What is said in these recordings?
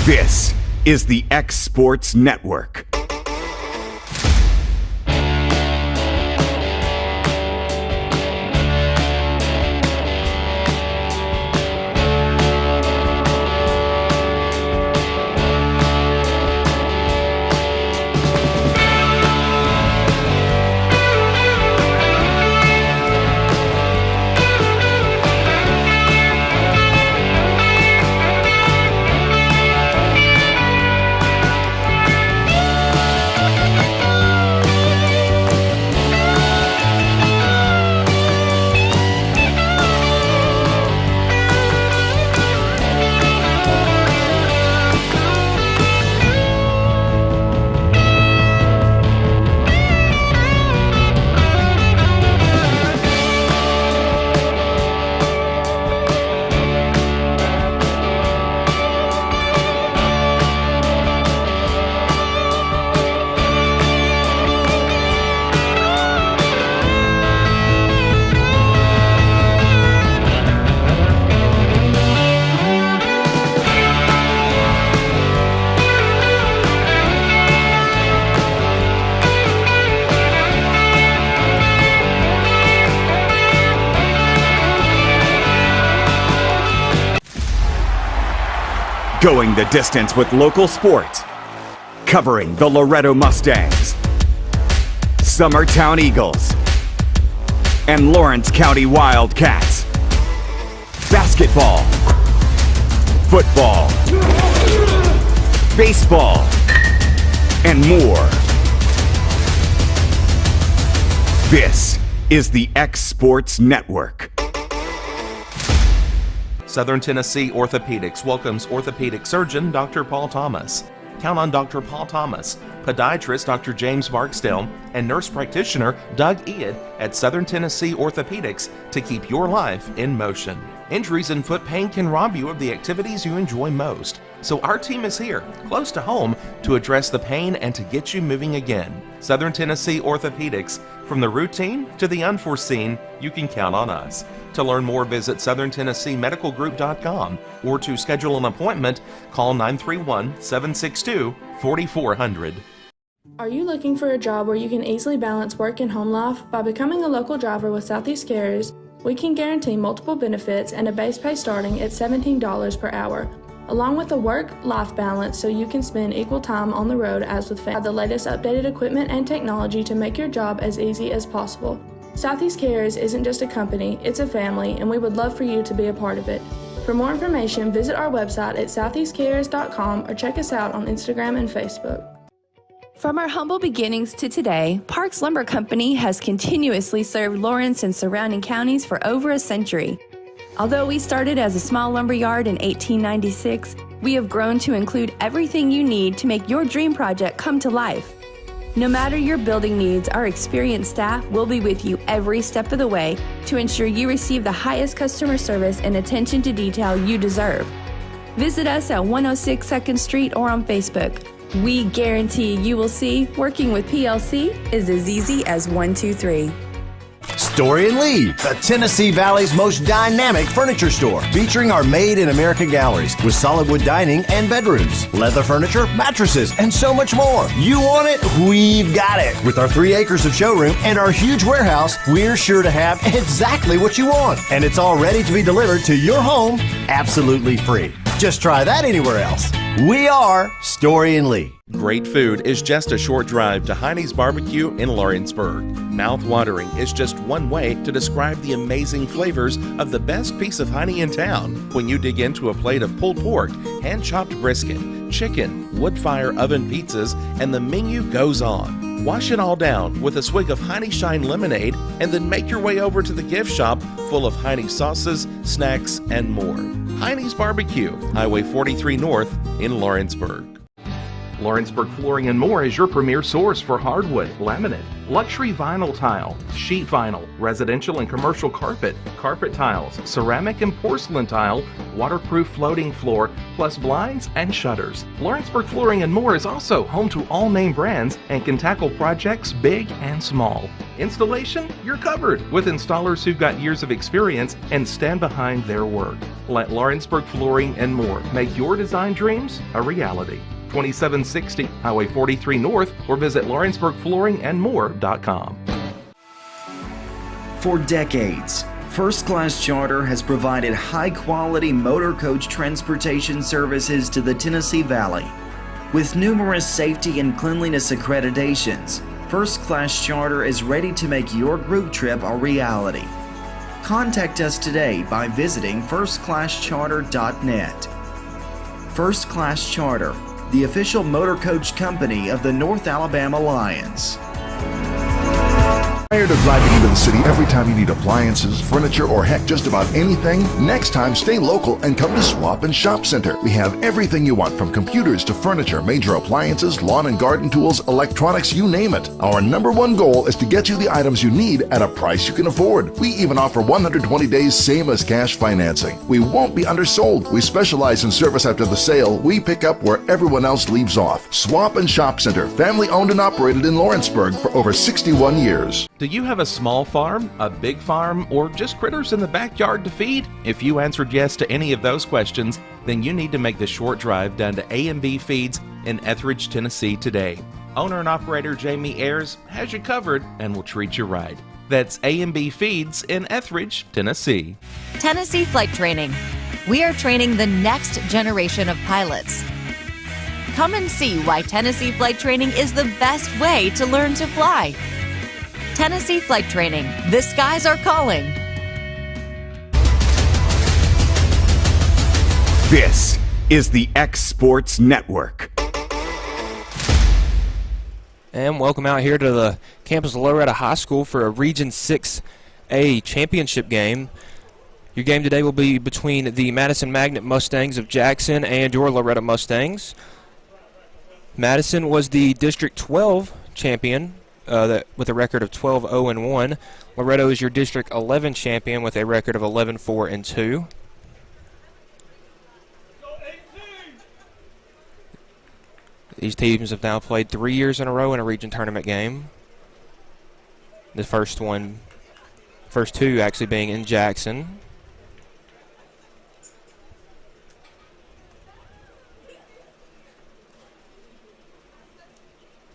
This is the X Sports Network. Going the distance with local sports, covering the Loretto Mustangs, Summertown Eagles, and Lawrence County Wildcats. Basketball, football, baseball, and more. This is the X Sports Network. Southern Tennessee Orthopedics welcomes orthopedic surgeon Dr. Paul Thomas. Count on Dr. Paul Thomas, podiatrist Dr. James Barksdale, and nurse practitioner Doug Ead at Southern Tennessee Orthopedics to keep your life in motion. Injuries and foot pain can rob you of the activities you enjoy most. So our team is here, close to home, to address the pain and to get you moving again. Southern Tennessee Orthopedics, from the routine to the unforeseen, you can count on us. To learn more, visit southerntennesseemedicalgroup.com or to schedule an appointment, call 931-762-4400. Are you looking for a job where you can easily balance work and home life? By becoming a local driver with Southeast Carriers, we can guarantee multiple benefits and a base pay starting at $17 per hour, along with a work-life balance so you can spend equal time on the road as with family. The latest updated equipment and technology to make your job as easy as possible. Southeast Carriers isn't just a company, it's a family, and we would love for you to be a part of it. For more information, visit our website at southeastcarriers.com or check us out on Instagram and Facebook. From our humble beginnings to today, Parks Lumber Company has continuously served Lawrence and surrounding counties for over a century. Although we started as a small lumber yard in 1896, we have grown to include everything you need to make your dream project come to life. No matter your building needs, our experienced staff will be with you every step of the way to ensure you receive the highest customer service and attention to detail you deserve. Visit us at 106 2nd Street or on Facebook. We guarantee you will see working with PLC is as easy as 1, 2, 3. Story and Lee, the Tennessee Valley's most dynamic furniture store, featuring our Made in America galleries with solid wood dining and bedrooms, leather furniture, mattresses, and so much more. You want it? We've got it. With our 3 acres of showroom and our huge warehouse, we're sure to have exactly what you want. And it's all ready to be delivered to your home absolutely free. Just try that anywhere else. We are Story and Lee. Great food is just a short drive to Heine's Barbecue in Lawrenceburg. Mouth-watering is just one way to describe the amazing flavors of the best piece of Heine in town when you dig into a plate of pulled pork, hand-chopped brisket, chicken, wood-fire oven pizzas, and the menu goes on. Wash it all down with a swig of Heine Shine lemonade and then make your way over to the gift shop full of Heine sauces, snacks, and more. Heine's Barbecue, Highway 43 North in Lawrenceburg. Lawrenceburg Flooring and More is your premier source for hardwood, laminate, luxury vinyl tile, sheet vinyl, residential and commercial carpet, carpet tiles, ceramic and porcelain tile, waterproof floating floor, plus blinds and shutters. Lawrenceburg Flooring and More is also home to all name brands and can tackle projects big and small. Installation? You're covered with installers who've got years of experience and stand behind their work. Let Lawrenceburg Flooring and More make your design dreams a reality. 2760 Highway 43 North, or visit lawrenceburgflooringandmore.com. For decades, First Class Charter has provided high-quality motor coach transportation services to the Tennessee Valley. With numerous safety and cleanliness accreditations, First Class Charter is ready to make your group trip a reality. Contact us today by visiting firstclasscharter.net. First Class Charter, the official motor coach company of the North Alabama Lions. Tired of driving into the city every time you need appliances, furniture, or heck, just about anything? Next time, stay local and come to Swap and Shop Center. We have everything you want, from computers to furniture, major appliances, lawn and garden tools, electronics, you name it. Our #1 goal is to get you the items you need at a price you can afford. We even offer 120 days same as cash financing. We won't be undersold. We specialize in service after the sale. We pick up where everyone else leaves off. Swap and Shop Center, family owned and operated in Lawrenceburg for over 61 years. Do you have a small farm, a big farm, or just critters in the backyard to feed? If you answered yes to any of those questions, then you need to make the short drive down to A&B Feeds in Etheridge, Tennessee today. Owner and operator Jamie Ayers has you covered and will treat you right. That's A&B Feeds in Etheridge, Tennessee. Tennessee Flight Training. We are training the next generation of pilots. Come and see why Tennessee Flight Training is the best way to learn to fly. Tennessee Flight Training. The skies are calling. This is the X Sports Network. And welcome out here to the campus of Loretto High School for a Region 6A championship game. Your game today will be between the Madison Magnet Mustangs of Jackson and your Loretto Mustangs. Madison was the District 12 champion with a record of 12-0-1. Loretto is your District 11 champion with a record of 11-4-2. These teams have now played 3 years in a row in a region tournament game. The first two actually being in Jackson.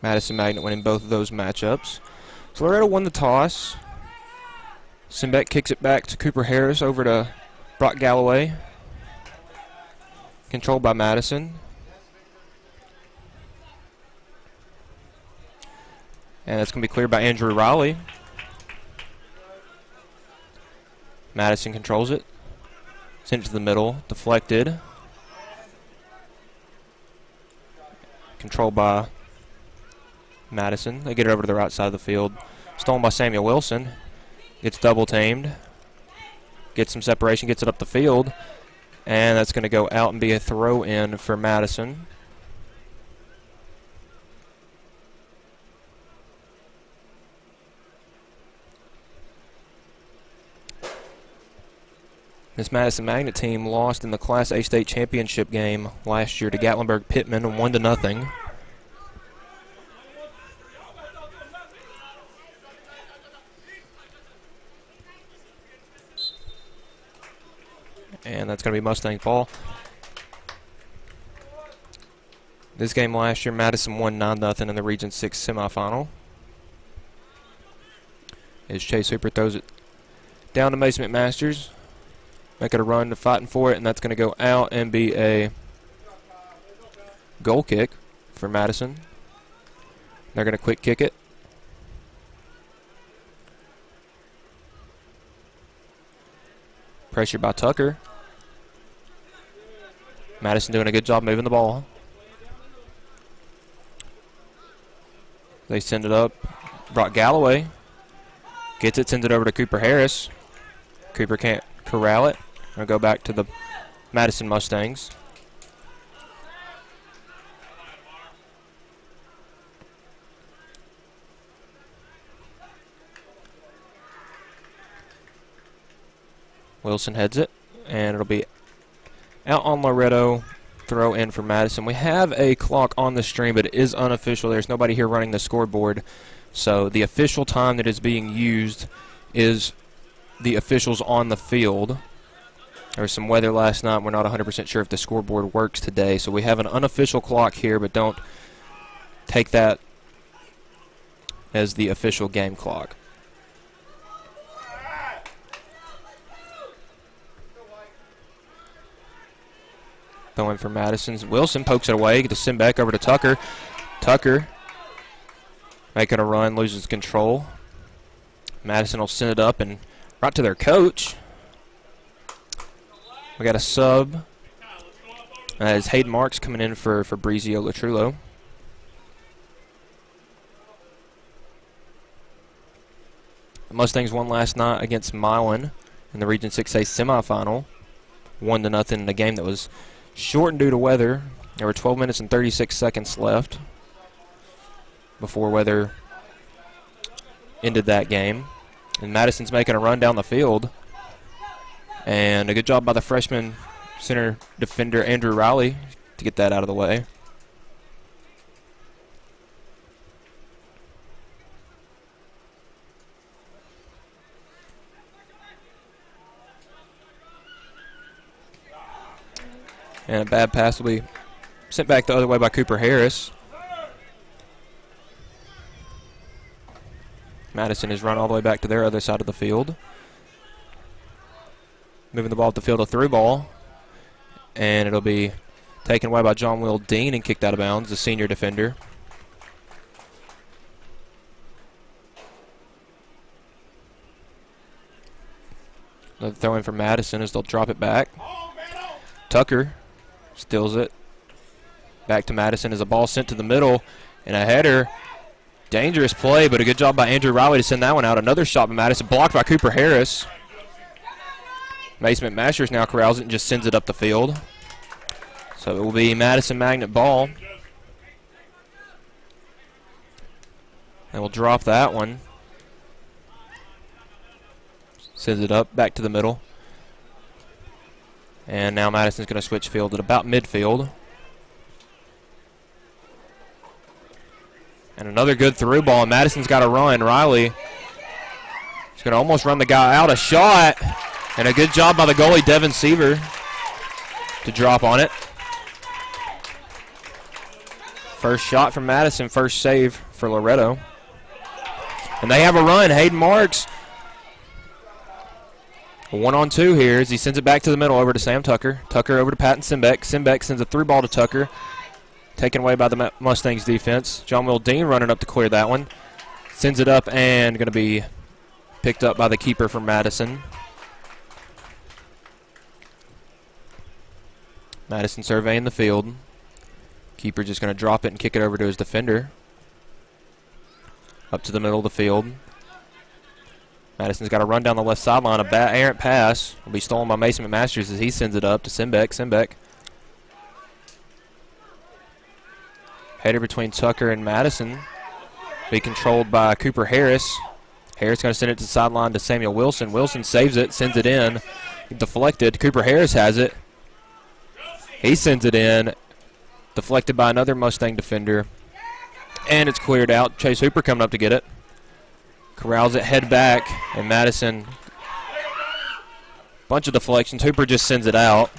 Madison Magnet winning both of those matchups. So Loretto won the toss. Simbeck kicks it back to Cooper Harris over to Brock Galloway. Controlled by Madison. And that's going to be cleared by Andrew Raleigh. Madison controls it. Sent it to the middle. Deflected. Controlled by Madison. They get it over to the right side of the field. Stolen by Samuel Wilson. Gets double teamed. Gets some separation. Gets it up the field. And that's going to go out and be a throw in for Madison. This Madison Magnet team lost in the Class A state championship game last year to Gatlinburg Pittman 1-0. And that's going to be Mustang ball. This game last year, Madison won 9-0 in the Region 6 semifinal. As Chase Hooper throws it down to Mason McMasters. Making a run to fighting for it, and that's going to go out and be a goal kick for Madison. They're going to quick kick it. Pressure by Tucker. Madison doing a good job moving the ball. They send it up. Brock Galloway gets it, sends it over to Cooper Harris. Cooper can't corral it. I'll go back to the Madison Mustangs. Wilson heads it, and it'll be out on Loretto. Throw in for Madison. We have a clock on the stream, but it is unofficial. There's nobody here running the scoreboard. So the official time that is being used is the officials on the field. There was some weather last night. We're not 100% sure if the scoreboard works today. So we have an unofficial clock here, but don't take that as the official game clock. Going for Madison. Wilson pokes it away. Get to send back over to Tucker. Tucker making a run, loses control. Madison will send it up and right to their coach. We got a sub as Hayden Marks coming in for Brizio Latrullo. The Mustangs won last night against Milan in the Region 6A semifinal. 1-0 in a game that was shortened due to weather. There were 12 minutes and 36 seconds left before weather ended that game. And Madison's making a run down the field. And a good job by the freshman center defender Andrew Riley to get that out of the way. And a bad pass will be sent back the other way by Cooper Harris. Madison has run all the way back to their other side of the field. Moving the ball up the field, a through ball. And it'll be taken away by John Will Dean and kicked out of bounds, the senior defender. Another throw in for Madison as they'll drop it back. Tucker steals it. Back to Madison as a ball sent to the middle and a header. Dangerous play, but a good job by Andrew Riley to send that one out. Another shot by Madison, blocked by Cooper Harris. Mason McMasters now corrals it and just sends it up the field. So it will be Madison Magnet ball. And we'll drop that one. Sends it up, back to the middle. And now Madison's going to switch field at about midfield. And another good through ball. Madison's got to run. Riley is going to almost run the guy out. A shot. And a good job by the goalie, Devin Seaver, to drop on it. First shot from Madison. First save for Loretto. And they have a run. Hayden Marks. A 1-on-2 here as he sends it back to the middle over to Sam Tucker. Tucker over to Patton Simbeck. Simbeck sends a through ball to Tucker. Taken away by the Mustangs defense. John Will Dean running up to clear that one. Sends it up and going to be picked up by the keeper from Madison. Madison surveying the field. Keeper just going to drop it and kick it over to his defender. Up to the middle of the field. Madison's got to run down the left sideline. A bad errant pass will be stolen by Mason McMasters as he sends it up to Simbeck. Simbeck. Header between Tucker and Madison. Be controlled by Cooper Harris. Harris going to send it to the sideline to Samuel Wilson. Wilson saves it, sends it in. Deflected. Cooper Harris has it. He sends it in. Deflected by another Mustang defender. And it's cleared out. Chase Hooper coming up to get it. Corrals it, head back, and Madison. Bunch of deflections. Hooper just sends it out.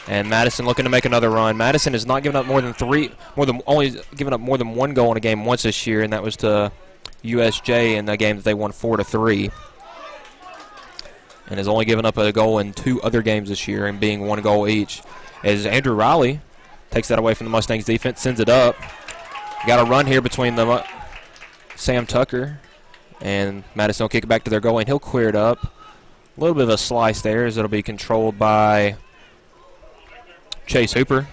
And Madison looking to make another run. Madison has not given up only given up more than one goal in a game once this year, and that was to USJ in the game that they won 4-3. And has only given up a goal in 2 other games this year, and being 1 goal each. As Andrew Riley takes that away from the Mustangs defense, sends it up. Got a run here between the Sam Tucker and Madison will kick it back to their goal, and he'll clear it up. A little bit of a slice there as it'll be controlled by Chase Hooper.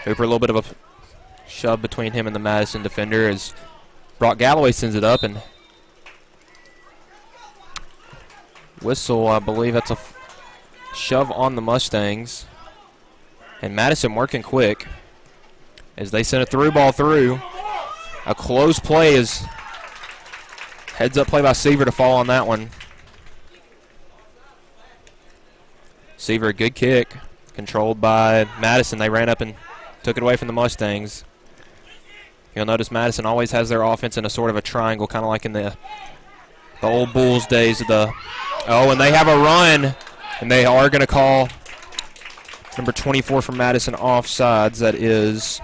Hooper, a little bit of a shove between him and the Madison defender as Brock Galloway sends it up, and whistle, I believe that's a shove on the Mustangs. And Madison working quick as they send a through ball through. A close play is heads up play by Seaver to fall on that one. Seaver, a good kick. Controlled by Madison. They ran up and took it away from the Mustangs. You'll notice Madison always has their offense in a sort of a triangle, kind of like in the old Bulls days of the. Oh, and they have a run, and they are going to call number 24 from Madison offsides. That is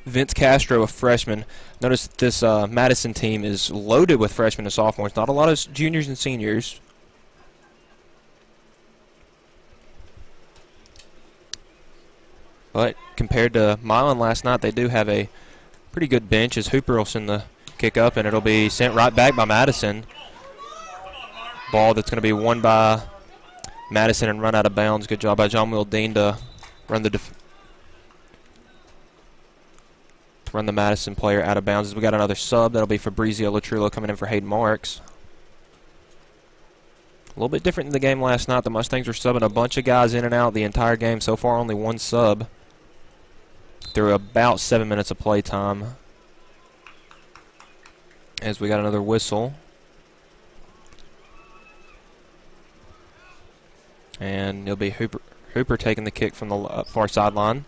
Vince Castro, a freshman. Notice this Madison team is loaded with freshmen and sophomores. Not a lot of juniors and seniors. But compared to Milan last night, they do have a pretty good bench as Hooper will send the kick up, and it'll be sent right back by Madison. Ball that's going to be won by Madison and run out of bounds. Good job by John Dean to run the Madison player out of bounds. As we got another sub, that'll be Fabrizio Latrullo coming in for Hayden Marks. A little bit different than the game last night. The Mustangs were subbing a bunch of guys in and out the entire game. So far, only one sub through about 7 minutes of play time. As we got another whistle. And it'll be Hooper taking the kick from the far sideline.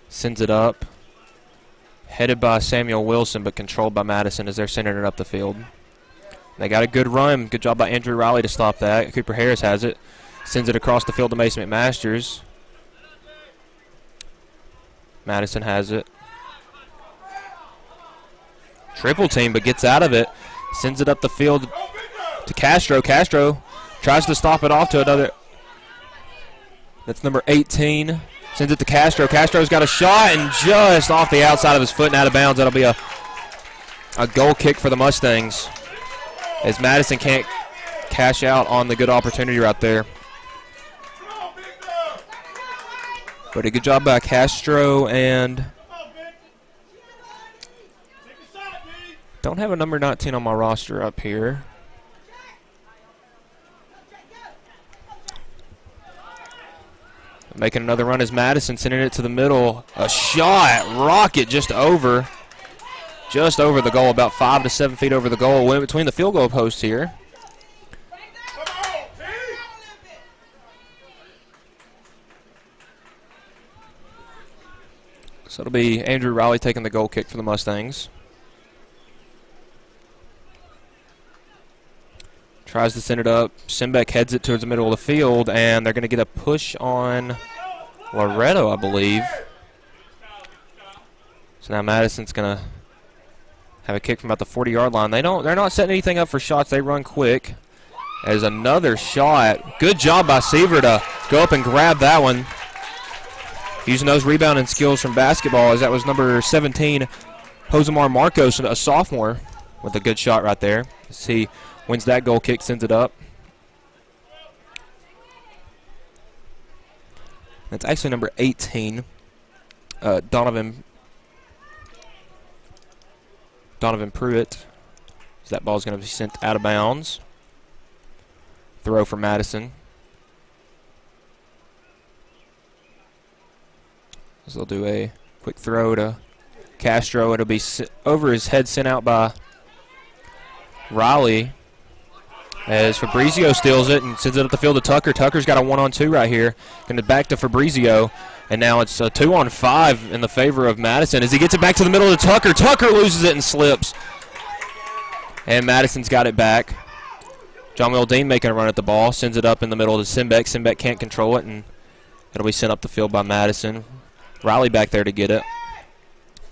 Sends it up. Headed by Samuel Wilson, but controlled by Madison as they're sending it up the field. They got a good run. Good job by Andrew Riley to stop that. Cooper Harris has it. Sends it across the field to Mason McMasters. Madison has it. Triple team, but gets out of it. Sends it up the field to Castro. Castro tries to stop it off to another. That's number 18. Sends it to Castro. Castro's got a shot and just off the outside of his foot and out of bounds. That'll be a goal kick for the Mustangs, as Madison can't cash out on the good opportunity right there. But a good job by Castro, and don't have a number 19 on my roster up here. Making another run is Madison, sending it to the middle. A shot, rocket just over the goal, about 5 to 7 feet over the goal. Went between the field goal posts here. So it'll be Andrew Riley taking the goal kick for the Mustangs. Tries to send it up. Simbeck heads it towards the middle of the field, and they're going to get a push on Loretto, I believe. So now Madison's going to have a kick from about the 40-yard line. They're not setting anything up for shots. They run quick. As another shot. Good job by Seaver to go up and grab that one. Using those rebounding skills from basketball, as that was number 17, Josemar Marcos, a sophomore, with a good shot right there. As he wins that goal kick, sends it up. That's actually number 18, Donovan Pruitt. So that ball's going to be sent out of bounds. Throw for Madison. So they'll do a quick throw to Castro. It'll be over his head, sent out by Riley, as Fabrizio steals it and sends it up the field to Tucker. Tucker's got a 1-on-2 right here. Going to back to Fabrizio. And now it's a 2-on-5 in the favor of Madison as he gets it back to the middle of Tucker. Tucker loses it and slips. And Madison's got it back. John Dean making a run at the ball. Sends it up in the middle to Simbeck. Simbeck can't control it, and it'll be sent up the field by Madison. Riley back there to get it.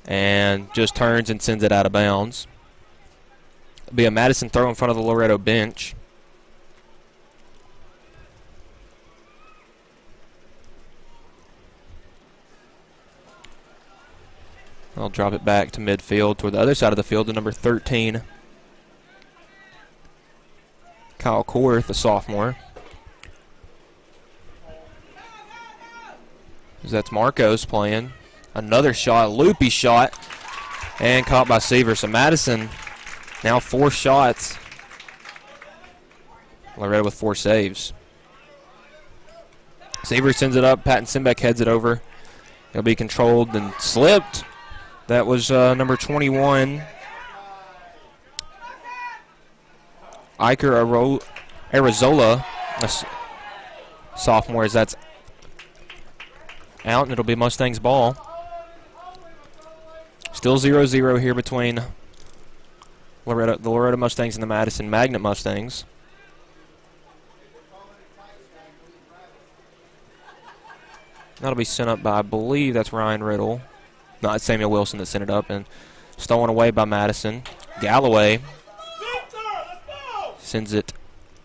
And just turns and sends it out of bounds. It'll be a Madison throw in front of the Loretto bench. I'll drop it back to midfield toward the other side of the field to number 13, Kyle Korth, a sophomore. That's Marcos playing. Another shot, loopy shot, and caught by Seaver. So Madison now 4 shots. Loretto with 4 saves. Seaver sends it up. Patton Simbeck heads it over. It'll be controlled and slipped. That was number 21. Iker Arizola, sophomore, as that's out, and it'll be Mustangs ball. Still 0-0 here between the Loretto Mustangs and the Madison Magnet Mustangs. That'll be sent up by, I believe that's Ryan Riddle. No, it's Samuel Wilson that sent it up, and stolen away by Madison. Galloway sends it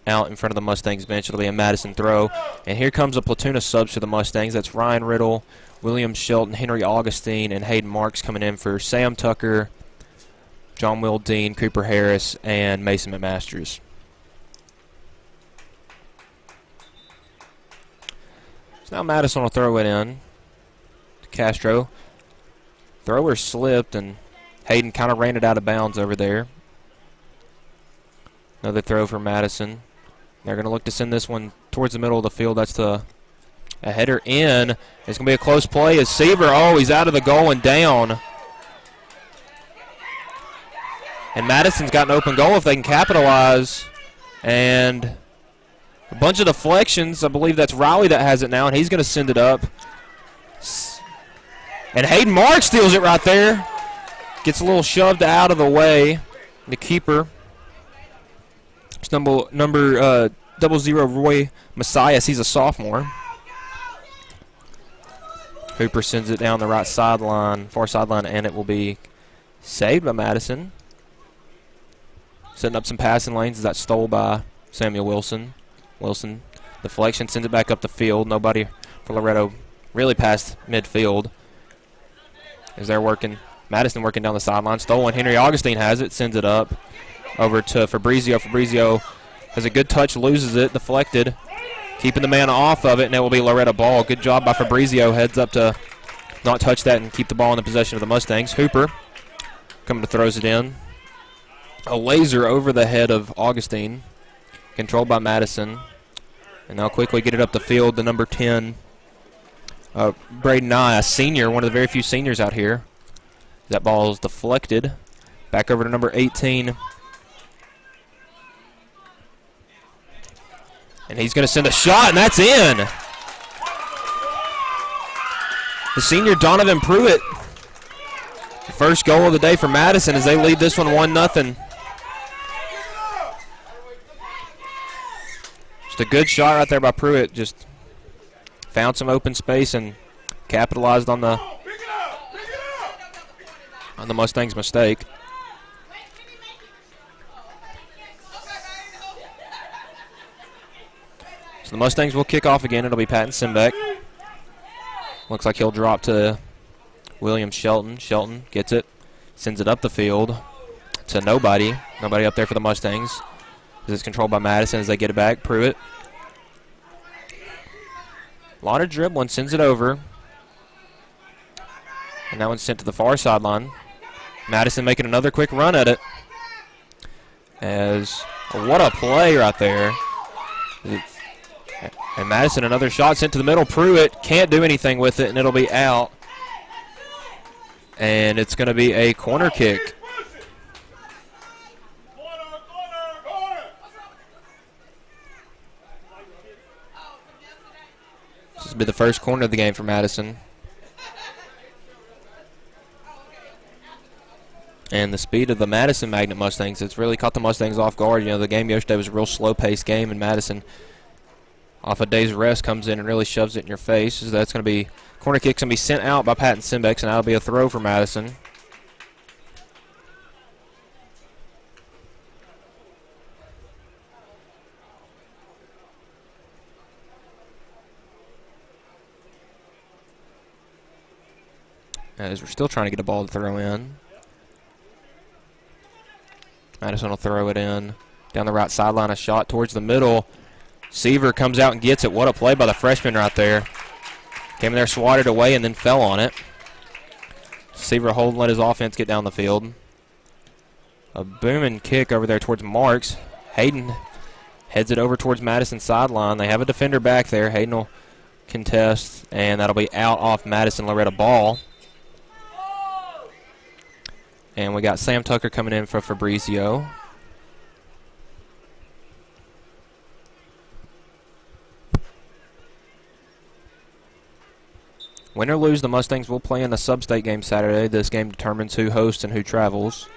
out in front of the Mustangs bench. It'll be a Madison throw. And here comes a platoon of subs to the Mustangs. That's Ryan Riddle, William Shelton, Henry Augustine, and Hayden Marks coming in for Sam Tucker, John Will Dean, Cooper Harris, and Mason McMasters. So now Madison will throw it in to Castro. Thrower slipped, and Hayden kind of ran it out of bounds over there. Another throw for Madison. They're going to look to send this one towards the middle of the field. That's a header in. It's going to be a close play as Seaver, he's out of the goal and down. And Madison's got an open goal if they can capitalize. And a bunch of deflections. I believe that's Riley that has it now, and he's going to send it up. And Hayden Marks steals it right there. Gets a little shoved out of the way. The keeper. It's number 00 Roy Messias. He's a sophomore. Hooper sends it down the right sideline, far sideline, and it will be saved by Madison. Setting up some passing lanes. That's stole by Samuel Wilson. Wilson, deflection, sends it back up the field. Nobody for Loretto really past midfield. As they're working, Madison working down the sideline. Stolen. Henry Augustine has it, sends it up over to Fabrizio. Fabrizio has a good touch, loses it, deflected. Keeping the man off of it, and it will be Loretto ball. Good job by Fabrizio. Heads up to not touch that and keep the ball in the possession of the Mustangs. Hooper coming to throws it in. A laser over the head of Augustine. Controlled by Madison. And they'll quickly get it up the field. The number 10, Braden Nye, a senior, one of the very few seniors out here. That ball is deflected. Back over to number 18. And he's going to send a shot, and that's in. The senior Donovan Pruitt. The first goal of the day for Madison as they lead this one 1-0. Just a good shot right there by Pruitt. Just found some open space and capitalized on the Mustangs' mistake. So the Mustangs will kick off again. It'll be Patton Simbeck. Looks like he'll drop to William Shelton. Shelton gets it, sends it up the field to nobody. Nobody up there for the Mustangs. This is controlled by Madison as they get it back. Pruitt. A lot of dribbling, sends it over. And that one's sent to the far sideline. Madison making another quick run at it. What a play right there. And Madison, another shot sent to the middle. Pruitt can't do anything with it, and it'll be out. And it's going to be a corner kick. This will be the first corner of the game for Madison. And the speed of the Madison Magnet Mustangs, it's really caught the Mustangs off guard. You know, the game yesterday was a real slow-paced game, and Madison, off a day's rest, comes in and really shoves it in your face. So that's going to be, corner kick's going to be sent out by Patton Simbeck, and that'll be a throw for Madison. As we're still trying to get a ball to throw in. Madison will throw it in. Down the right sideline, a shot towards the middle. Seaver comes out and gets it. What a play by the freshman right there. Came in there, swatted away, and then fell on it. Seaver hold and let his offense get down the field. A booming kick over there towards Marks. Hayden heads it over towards Madison's sideline. They have a defender back there. Hayden will contest, and that'll be out off Madison Loretto ball. And we got Sam Tucker coming in for Fabrizio. Win or lose, the Mustangs will play in the sub-state game Saturday. This game determines who hosts and who travels.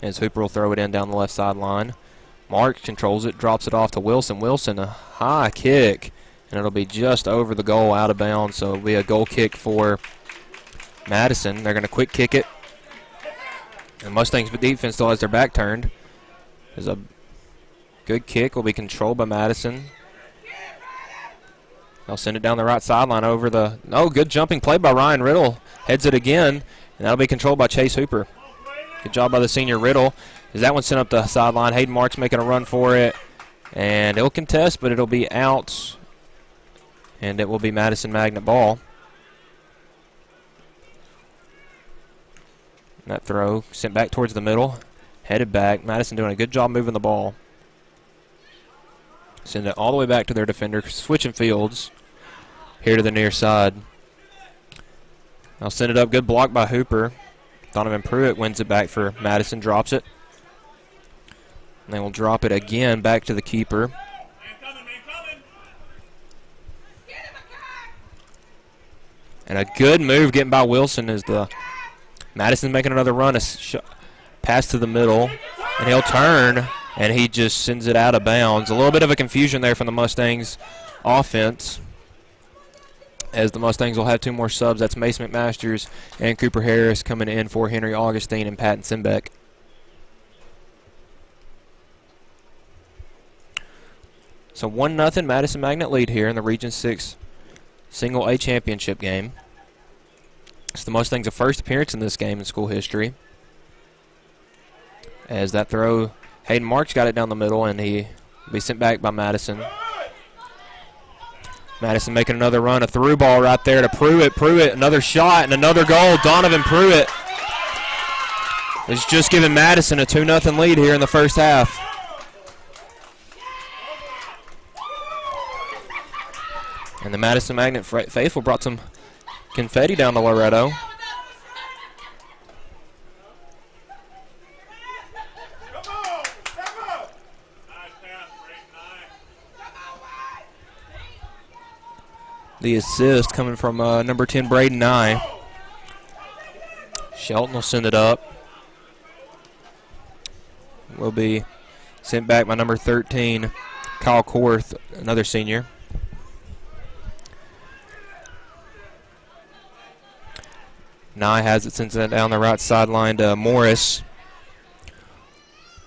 As Hooper will throw it in down the left sideline. Marks controls it, drops it off to Wilson. Wilson, a high kick, and it'll be just over the goal, out of bounds, so it'll be a goal kick for Madison. They're going to quick kick it. The Mustangs defense still has their back turned. There's a good kick, will be controlled by Madison. They'll send it down the right sideline over the, good jumping play by Ryan Riddle. Heads it again, and that'll be controlled by Chase Hooper. Good job by the senior Riddle. As that one sent up the sideline, Hayden Marks making a run for it, and it'll contest, but it'll be out, and it will be Madison Magnet ball. And that throw sent back towards the middle, headed back. Madison doing a good job moving the ball. Send it all the way back to their defender, switching fields here to the near side. I'll send it up, good block by Hooper. Donovan Pruitt wins it back for Madison, drops it. And they will drop it again back to the keeper. And a good move getting by Wilson as the Madison's making another run, pass to the middle, and he'll turn, and he just sends it out of bounds. A little bit of a confusion there from the Mustangs offense, as the Mustangs will have two more subs. That's Mason McMasters and Cooper Harris coming in for Henry Augustine and Patton Simbeck. So 1-0 Madison Magnet lead here in the Region 6 Single A Championship game. It's the Mustangs' first appearance in this game in school history. As that throw, Hayden Marks got it down the middle, and he will be sent back by Madison. Madison making another run, a through ball right there to Pruitt. Pruitt, another shot and another goal. Donovan Pruitt is just giving Madison a 2-0 lead here in the first half. And the Madison Magnet faithful brought some confetti down to Loretto. The assist coming from number 10, Braden Nye. Shelton will send it up. Will be sent back by number 13, Kyle Korth, another senior. Nye has it, sends it down the right sideline to Morris.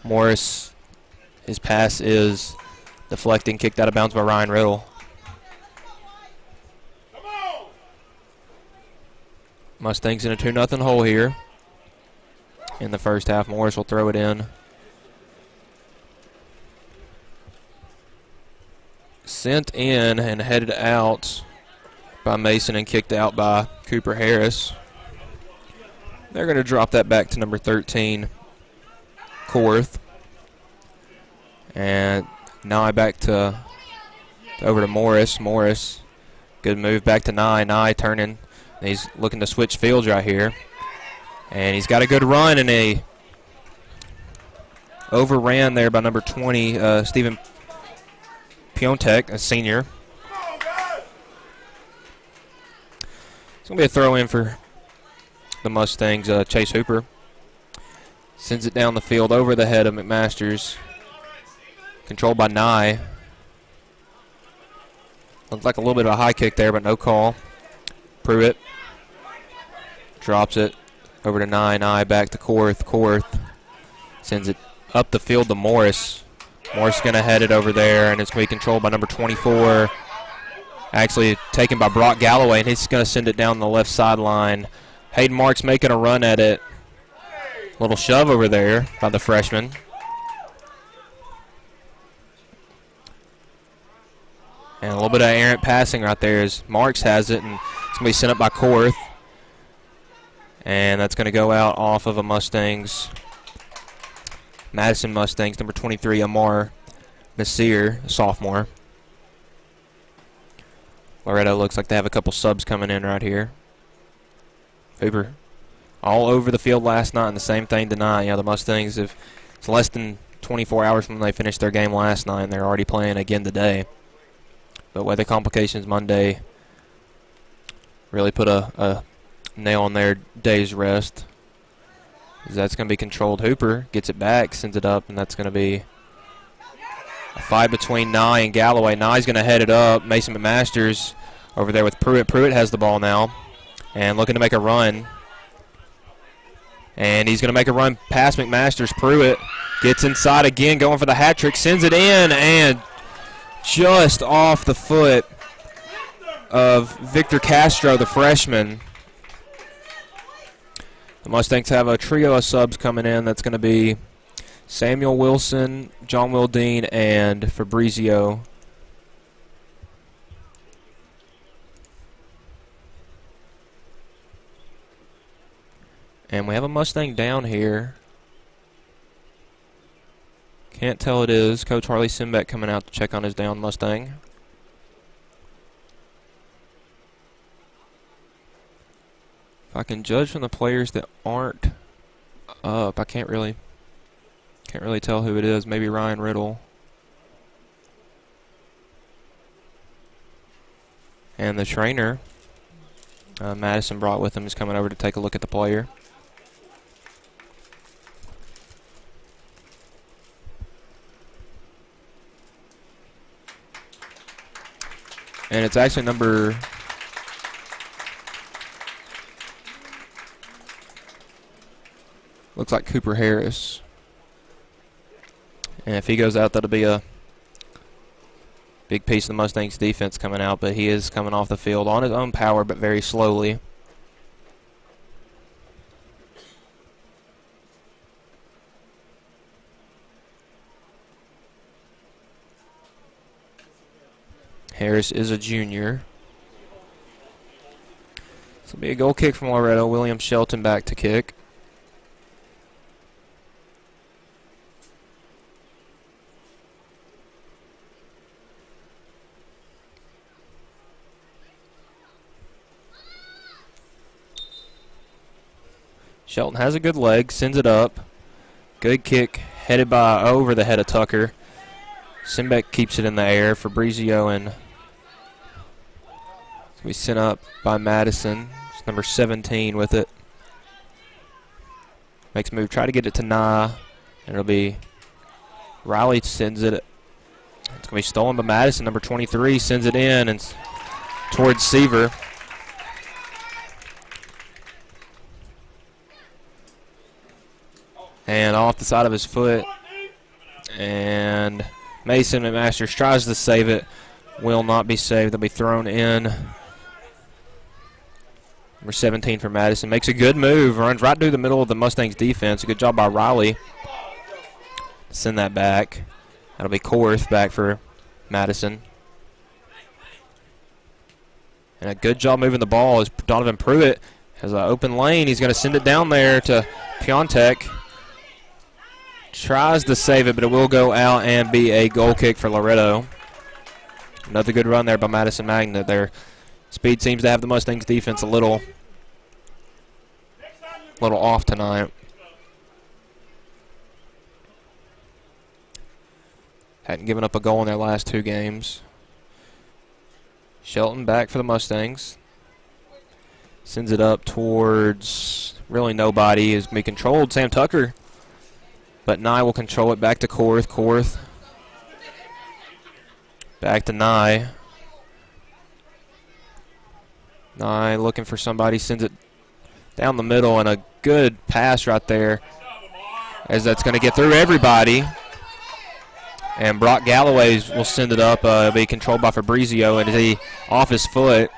Morris, his pass is deflecting, kicked out of bounds by Ryan Riddle. Mustangs in a 2-0 hole here in the first half. Morris will throw it in. Sent in and headed out by Mason and kicked out by Cooper Harris. They're going to drop that back to number 13, Korth. And Nye back to over to Morris. Morris, good move back to Nye. Nye turning. He's looking to switch fields right here. And he's got a good run, and a overran there by number 20, Stephen Piontek, a senior. It's going to be a throw in for the Mustangs. Chase Hooper sends it down the field over the head of McMasters. Controlled by Nye. Looks like a little bit of a high kick there, but no call. Pruitt drops it over to Nye. Nye back to Korth. Korth sends it up the field to Morris. Morris going to head it over there, and it's going to be controlled by number 24. Actually taken by Brock Galloway, and he's going to send it down the left sideline. Hayden Marks making a run at it. Little shove over there by the freshman. And a little bit of errant passing right there as Marks has it, and it's going to be sent up by Korth. And that's going to go out off of a Mustangs, Madison Mustangs, number 23, Amar Nasir, a sophomore. Loretto looks like they have a couple subs coming in right here. Hooper all over the field last night, and the same thing tonight. The Mustangs have, it's less than 24 hours from when they finished their game last night, and they're already playing again today. But weather complications Monday really put a nail on their day's rest. That's going to be controlled. Hooper gets it back, sends it up, and that's going to be a fight between Nye and Galloway. Nye's going to head it up. Mason McMasters over there with Pruitt. Pruitt has the ball now and looking to make a run. And he's going to make a run past McMasters. Pruitt gets inside again, going for the hat trick, sends it in, and just off the foot of Victor Castro, the freshman. The Mustangs have a trio of subs coming in. That's going to be Samuel Wilson, John Wildine, and Fabrizio. And we have a Mustang down here. Can't tell it is. Coach Harley Simbeck coming out to check on his down Mustang. If I can judge from the players that aren't up, I can't really tell who it is. Maybe Ryan Riddle. And the trainer, Madison brought with him, is coming over to take a look at the player. And it's actually number looks like Cooper Harris. And if he goes out, that'll be a big piece of the Mustangs defense coming out, but he is coming off the field on his own power, but very slowly. Harris is a junior. This will be a goal kick from Loretto. William Shelton back to kick. Shelton has a good leg, sends it up. Good kick, headed by over the head of Tucker. Simbeck keeps it in the air. Fabrizio and we sent up by Madison. It's number 17 with it. Makes a move, try to get it to Nye, and it'll be Riley sends it. It's going to be stolen by Madison. Number 23 sends it in and towards Seaver. And off the side of his foot. And Mason McMasters tries to save it. Will not be saved. They'll be thrown in. Number 17 for Madison. Makes a good move. Runs right through the middle of the Mustangs defense. A good job by Riley. Send that back. That'll be Korth back for Madison. And a good job moving the ball is Donovan Pruitt. Has an open lane. He's going to send it down there to Piontek. Tries to save it, but it will go out and be a goal kick for Loretto. Another good run there by Madison Magnet. Their speed seems to have the Mustangs defense a little off tonight. Hadn't given up a goal in their last two games. Shelton back for the Mustangs. Sends it up towards really nobody. Is going to be controlled. Sam Tucker. But Nye will control it back to Korth. Korth. Back to Nye. Nye looking for somebody. Sends it down the middle, and a good pass right there. As that's going to get through everybody. And Brock Galloway will send it up. It'll be controlled by Fabrizio, and he off his foot.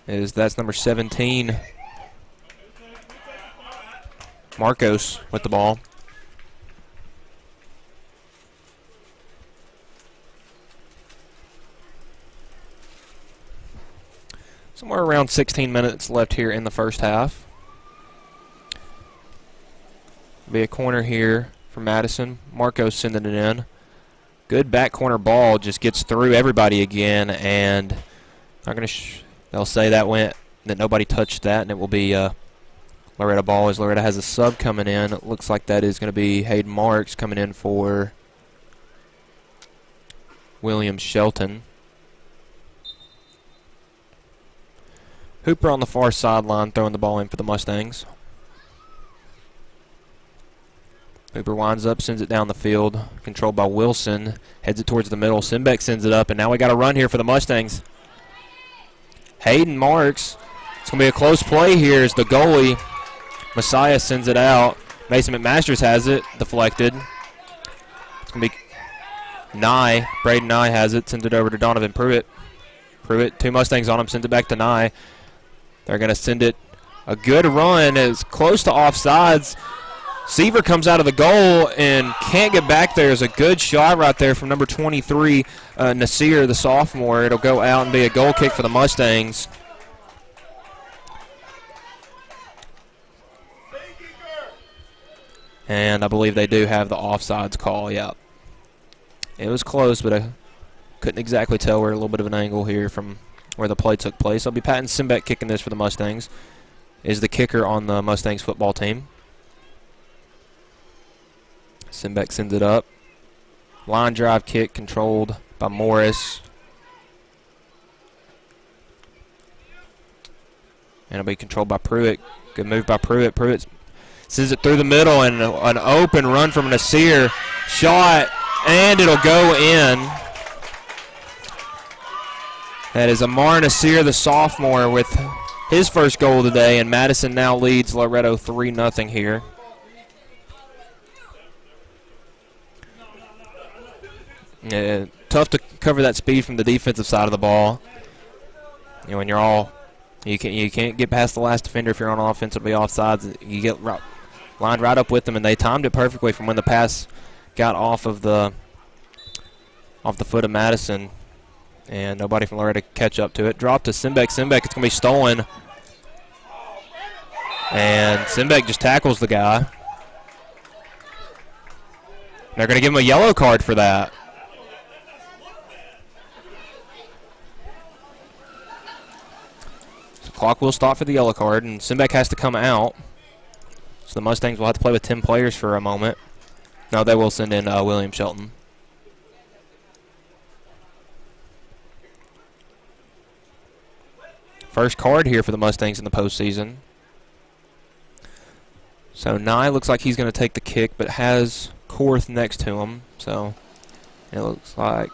That's number 17. Marcos with the ball. Somewhere around 16 minutes left here in the first half. Be a corner here for Madison. Marcos sending it in. Good back corner ball, just gets through everybody again, and they'll say that nobody touched that, and it will be Loretto ball as Loretto has a sub coming in. It looks like that is going to be Hayden Marks coming in for William Shelton. Hooper on the far sideline throwing the ball in for the Mustangs. Hooper winds up, sends it down the field, controlled by Wilson, heads it towards the middle. Simbeck sends it up, and now we got a run here for the Mustangs. Hayden marks. It's going to be a close play here as the goalie, Messiah, sends it out. Mason McMasters has it, deflected. It's going to be Nye. Braden Nye has it, sends it over to Donovan Pruitt. Pruitt, 2 Mustangs on him, sends it back to Nye. They're going to send it a good run. It's close to offsides. Seaver comes out of the goal and can't get back there. It's a good shot right there from number 23, Nasir, the sophomore. It'll go out and be a goal kick for the Mustangs. And I believe they do have the offsides call, yeah. It was close, but I couldn't exactly tell. We're at a little bit of an angle here from where the play took place. I'll be Patton Simbeck kicking this for the Mustangs. Is the kicker on the Mustangs football team. Simbeck sends it up. Line drive kick controlled by Morris. And it'll be controlled by Pruitt. Good move by Pruitt. Pruitt sends it through the middle, and an open run from Nasir. Shot, and it'll go in. That is Amar Nasir, the sophomore, with his first goal today, and Madison now leads Loretto 3-0 here. Yeah, tough to cover that speed from the defensive side of the ball. You know, when you're all, you can't get past the last defender if you're on offense. It'll be offsides. You get lined right up with them, and they timed it perfectly from when the pass got off the foot of Madison, and nobody from Loretto could catch up to it. Drop to Simbeck. Simbeck, it's going to be stolen, and Simbeck just tackles the guy. They're going to give him a yellow card for that. Clock will stop for the yellow card, and Simbeck has to come out. So the Mustangs will have to play with 10 players for a moment. No, they will send in William Shelton. First card here for the Mustangs in the postseason. So Nye looks like he's going to take the kick, but has Korth next to him. So it looks like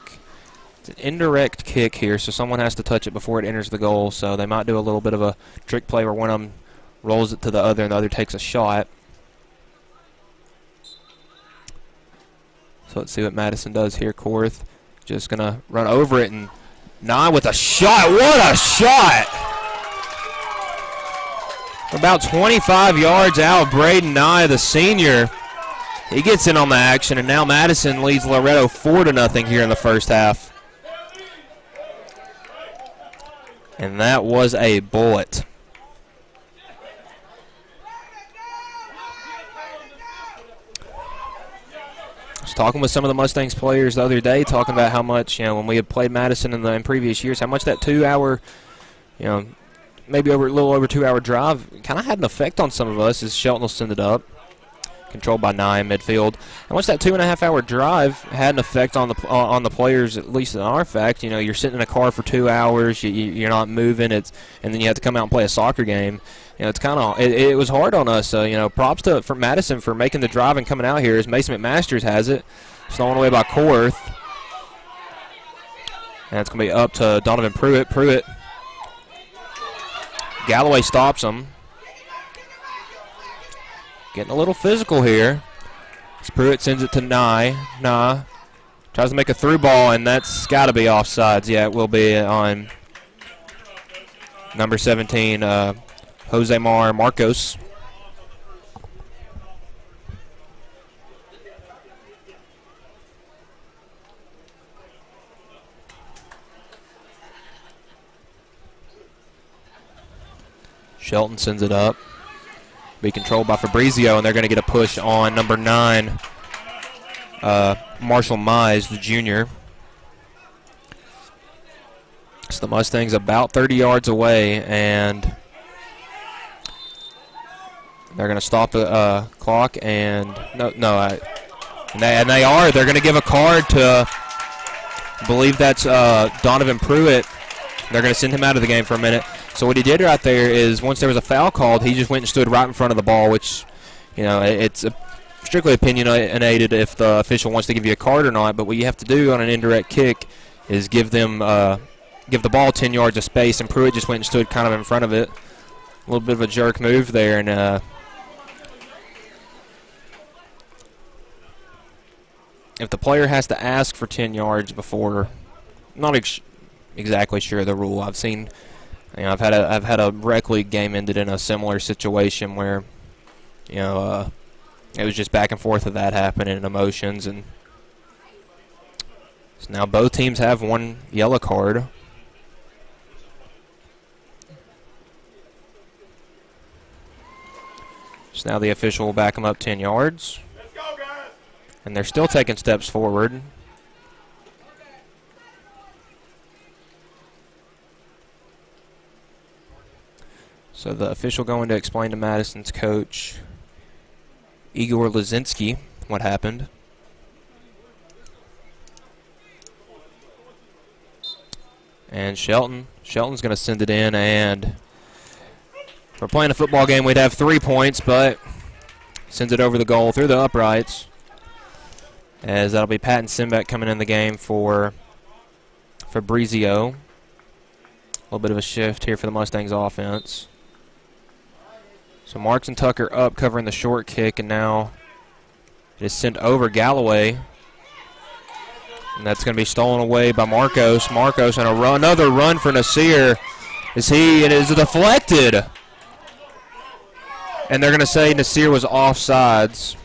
it's an indirect kick here, so someone has to touch it before it enters the goal. So they might do a little bit of a trick play where one of them rolls it to the other and the other takes a shot. So let's see what Madison does here. Korth just going to run over it, and Nye with a shot. What a shot! About 25 yards out, Braden Nye, the senior. He gets in on the action, and now Madison leads Loretto 4-0 here in the first half. And that was a bullet. I was talking with some of the Mustangs players the other day, talking about how much, when we had played Madison in previous years, how much that 2-hour, maybe a little over 2-hour drive kind of had an effect on some of us as Shelton will send it up. Controlled by Nye in midfield. And once that 2.5-hour drive had an effect on the players, at least in our fact, you're sitting in a car for 2 hours, you're not moving, and then you have to come out and play a soccer game. It's kind of it was hard on us. Props for Madison for making the drive and coming out here. As Mason McMasters has it, stolen away by Korth, and it's going to be up to Donovan Pruitt. Pruitt. Galloway stops him. Getting a little physical here. Pruitt sends it to Nye. Nye tries to make a through ball, and that's got to be offsides. Yeah, it will be on number 17, Jose Marcos. Shelton sends it up. Be controlled by Fabrizio, and they're going to get a push on number 9, Marshall Mize, the junior. So the Mustangs about 30 yards away, and they're going to stop the clock. And they are. They're going to give a card to I believe that's Donovan Pruitt. They're going to send him out of the game for a minute. So what he did right there is once there was a foul called, he just went and stood right in front of the ball, which, it's strictly opinionated if the official wants to give you a card or not. But what you have to do on an indirect kick is give the ball 10 yards of space, and Pruitt just went and stood kind of in front of it. A little bit of a jerk move there, and if the player has to ask for 10 yards before, I'm not exactly sure of the rule. I've seen, I've had a rec league game ended in a similar situation where, it was just back and forth of that happening and emotions, and so now both teams have one yellow card. So now the official will back them up 10 yards. Let's go, guys. And they're still taking steps forward. So the official going to explain to Madison's coach, Igor Lazinski, what happened. And Shelton's going to send it in, and if we're playing a football game, we'd have 3 points, but sends it over the goal through the uprights, as that'll be Patton Simbeck coming in the game for Fabrizio. A little bit of a shift here for the Mustangs offense. So Marks and Tucker up covering the short kick, and now it is sent over Galloway. And that's going to be stolen away by Marcos. Marcos and another run for Nasir. It is deflected. And they're going to say Nasir was offsides.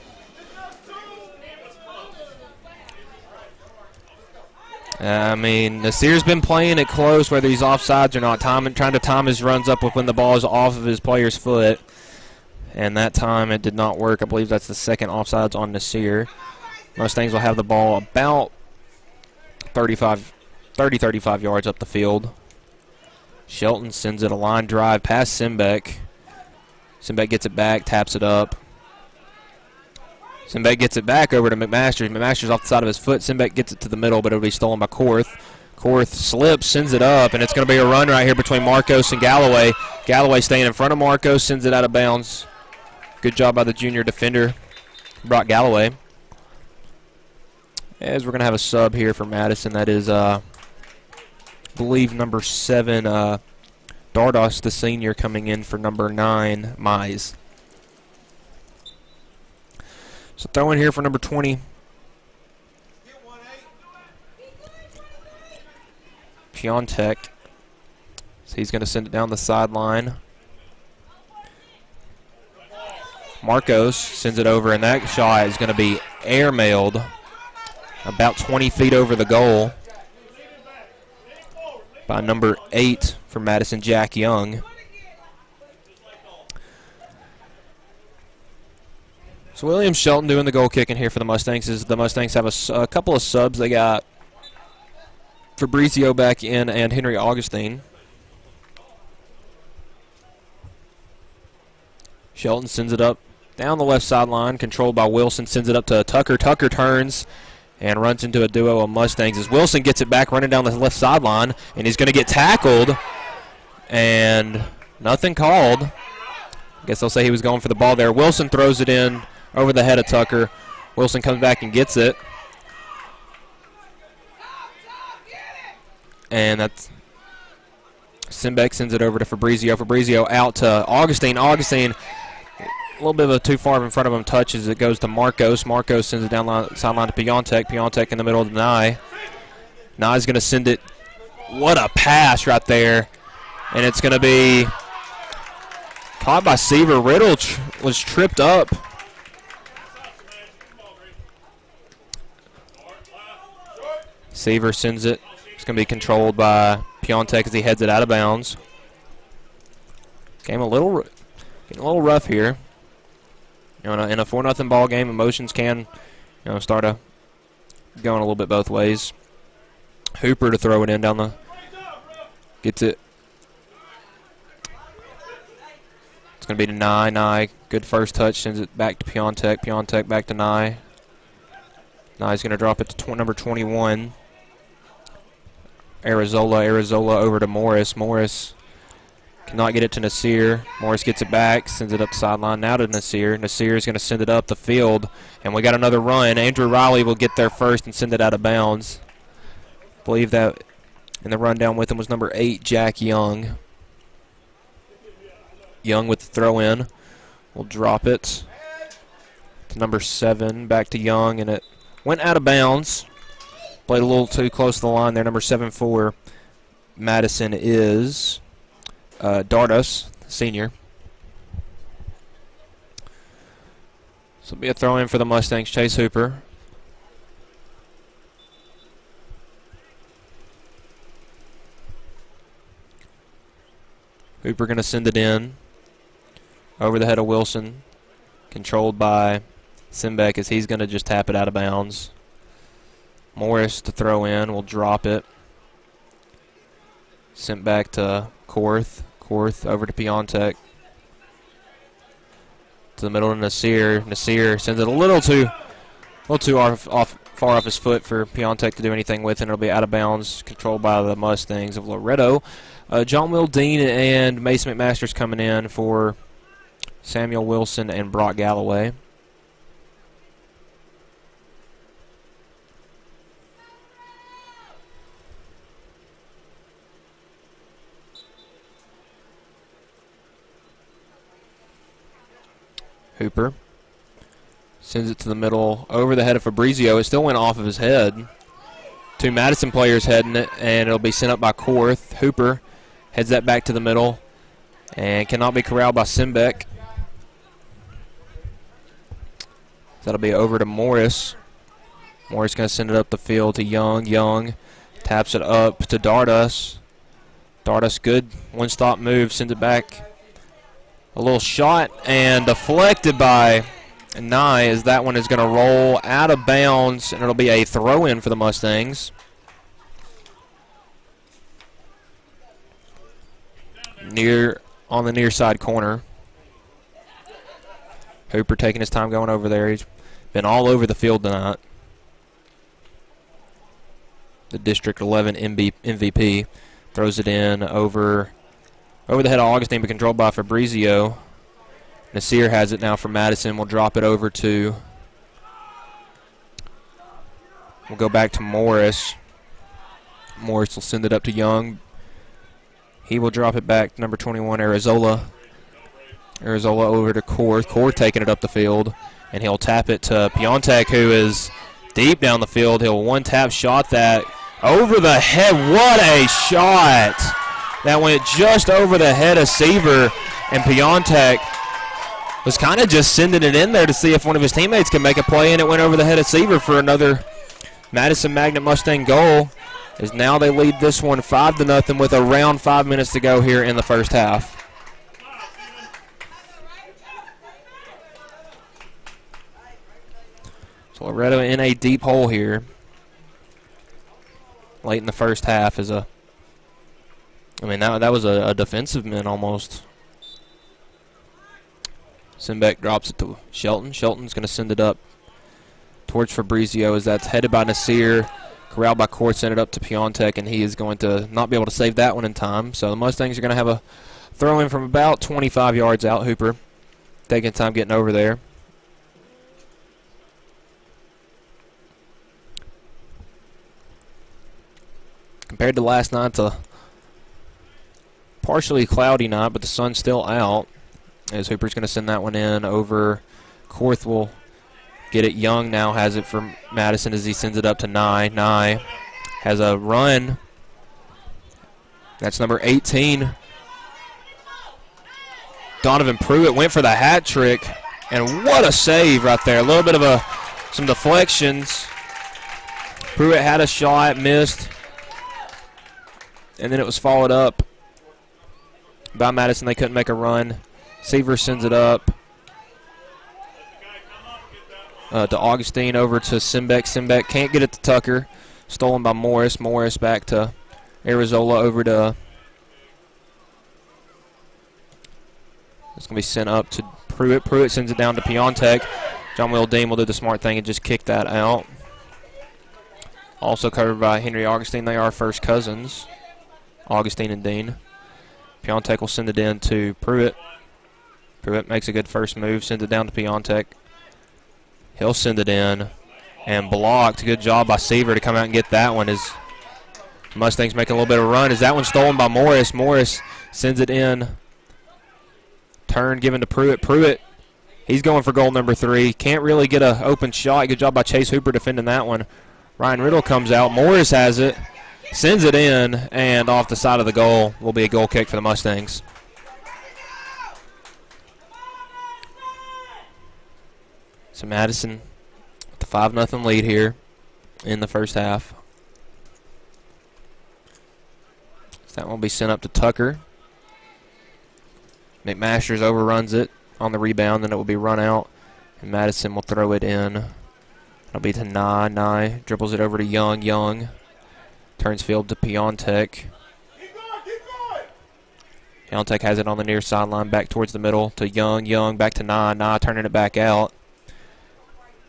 Nasir's been playing it close, whether he's offsides or not, trying to time his runs up when the ball is off of his player's foot. And that time it did not work. I believe that's the second offsides on Nasir. Mustangs will have the ball about 35 yards up the field. Shelton sends it a line drive past Simbeck. Simbeck gets it back, taps it up. Simbeck gets it back over to McMasters. McMasters off the side of his foot. Simbeck gets it to the middle, but it'll be stolen by Korth. Korth slips, sends it up, and it's going to be a run right here between Marcos and Galloway. Galloway staying in front of Marcos, sends it out of bounds. Good job by the junior defender, Brock Galloway. As we're going to have a sub here for Madison. That is, I believe, number 7, Dardos, the senior, coming in for number 9, Mize. So throw in here for number 20. Piontek. So he's going to send it down the sideline. Marcos sends it over, and that shot is going to be airmailed about 20 feet over the goal by number 8 for Madison, Jack Young. So William Shelton doing the goal kicking here for the Mustangs. The Mustangs have a couple of subs. They got Fabrizio back in and Henry Augustine. Shelton sends it up down the left sideline, controlled by Wilson, sends it up to Tucker. Tucker turns and runs into a duo of Mustangs as Wilson gets it back running down the left sideline, and he's going to get tackled, and nothing called. I guess they'll say he was going for the ball there. Wilson throws it in over the head of Tucker. Wilson comes back and gets it. And that's Simbeck sends it over to Fabrizio. Fabrizio out to Augustine. Augustine, a little bit of a too far in front of him, touches. It goes to Marcos. Marcos sends it down the sideline to Piontek. Piontek in the middle of the Nye. Nye's going to send it. What a pass right there. And it's going to be caught by Seaver. Riddle was tripped up. Seaver sends it. It's going to be controlled by Piontek as he heads it out of bounds. Game getting a little rough here. In a 4-0 ball game, emotions can, start going a little bit both ways. Hooper to throw it in down the, gets it. It's going to be to Nye. Nye, good first touch, sends it back to Piontek. Piontek back to Nye. Nye's going to drop it to number 21. Arizola over to Morris. Morris cannot get it to Nasir. Morris gets it back, sends it up the sideline. Now to Nasir. Nasir is going to send it up the field, and we got another run. Andrew Riley will get there first and send it out of bounds. I believe that in the rundown with him was number 8, Jack Young. Young with the throw-in. Will drop it to number 7, back to Young, and it went out of bounds. Played a little too close to the line there. Number 7 for Madison is Dardos, senior. So it'll be a throw-in for the Mustangs. Chase Hooper. Hooper going to send it in over the head of Wilson. Controlled by Simbeck as he's going to just tap it out of bounds. Morris to throw in. Will drop it. Sent back to Korth. Korth over to Piontek. To the middle of Nasir. Nasir sends it a little too far off his foot for Piontek to do anything with, and it'll be out of bounds. Controlled by the Mustangs of Loretto. John Will Dean and Mason McMaster's coming in for Samuel Wilson and Brock Galloway. Hooper sends it to the middle over the head of Fabrizio. It still went off of his head. 2 Madison players heading it, and it'll be sent up by Korth. Hooper heads that back to the middle and cannot be corralled by Simbeck. That'll be over to Morris. Morris going to send it up the field to Young. Young taps it up to Dardas. Dardas, good one-stop move, sends it back. A little shot and deflected by Nye as that one is going to roll out of bounds, and it'll be a throw-in for the Mustangs. On the near side corner. Hooper taking his time going over there. He's been all over the field tonight. The District 11 MVP throws it in over the head of Augustine, but controlled by Fabrizio. Nasir has it now for Madison. We'll drop it over to. We'll go back to Morris. Morris will send it up to Young. He will drop it back to number 21, Arizola. Arizola over to Korth. Korth taking it up the field, and he'll tap it to Piontek, who is deep down the field. He'll one-tap shot that over the head. What a shot! That went just over the head of Seaver, and Piontek was kind of just sending it in there to see if one of his teammates can make a play, and it went over the head of Seaver for another Madison Magnet Mustang goal. As now they lead this one 5-0 with around 5 minutes to go here in the first half. So Loretto in a deep hole here late in the first half is that was a defensive min almost. Simbeck drops it to Shelton. Shelton's going to send it up towards Fabrizio as that's headed by Nasir. Corralled by Korth, sent it up to Piontek, and he is going to not be able to save that one in time. So the Mustangs are going to have a throw in from about 25 yards out. Hooper taking time getting over there. Compared to last night, it's a partially cloudy night, but the sun's still out. As Hooper's going to send that one in over. Korth will get it. Young now has it for Madison as he sends it up to Nye. Nye has a run. That's number 18. Donovan Pruitt went for the hat trick, and what a save right there. A little bit of some deflections. Pruitt had a shot, missed, and then it was followed up by Madison. They couldn't make a run. Seaver sends it up to Augustine, over to Simbeck. Simbeck can't get it to Tucker. Stolen by Morris. Morris back to Arizola, over to. It's going to be sent up to Pruitt. Pruitt sends it down to Piontek. John Will Dean will do the smart thing and just kick that out. also covered by Henry Augustine. They are first cousins, Augustine and Dean. Piontek will send it in to Pruitt. Pruitt makes a good first move, sends it down to Piontek. He'll send it in and blocked. Good job by Seaver to come out and get that one as Mustangs making a little bit of a run. Is that one stolen by Morris? Morris sends it in. Turn given to Pruitt. Pruitt, he's going for goal number 3. Can't really get an open shot. Good job by Chase Hooper defending that one. Ryan Riddle comes out. Morris has it. Sends it in, and off the side of the goal will be a goal kick for the Mustangs. So Madison with the 5-0 lead here in the first half. So that one will be sent up to Tucker. McMasters overruns it on the rebound, then it will be run out, and Madison will throw it in. It'll be to Nye. Nye dribbles it over to Young. Young turns field to Piontek. Piontek has it on the near sideline, back towards the middle to Young. Young back to Nye. Nye turning it back out.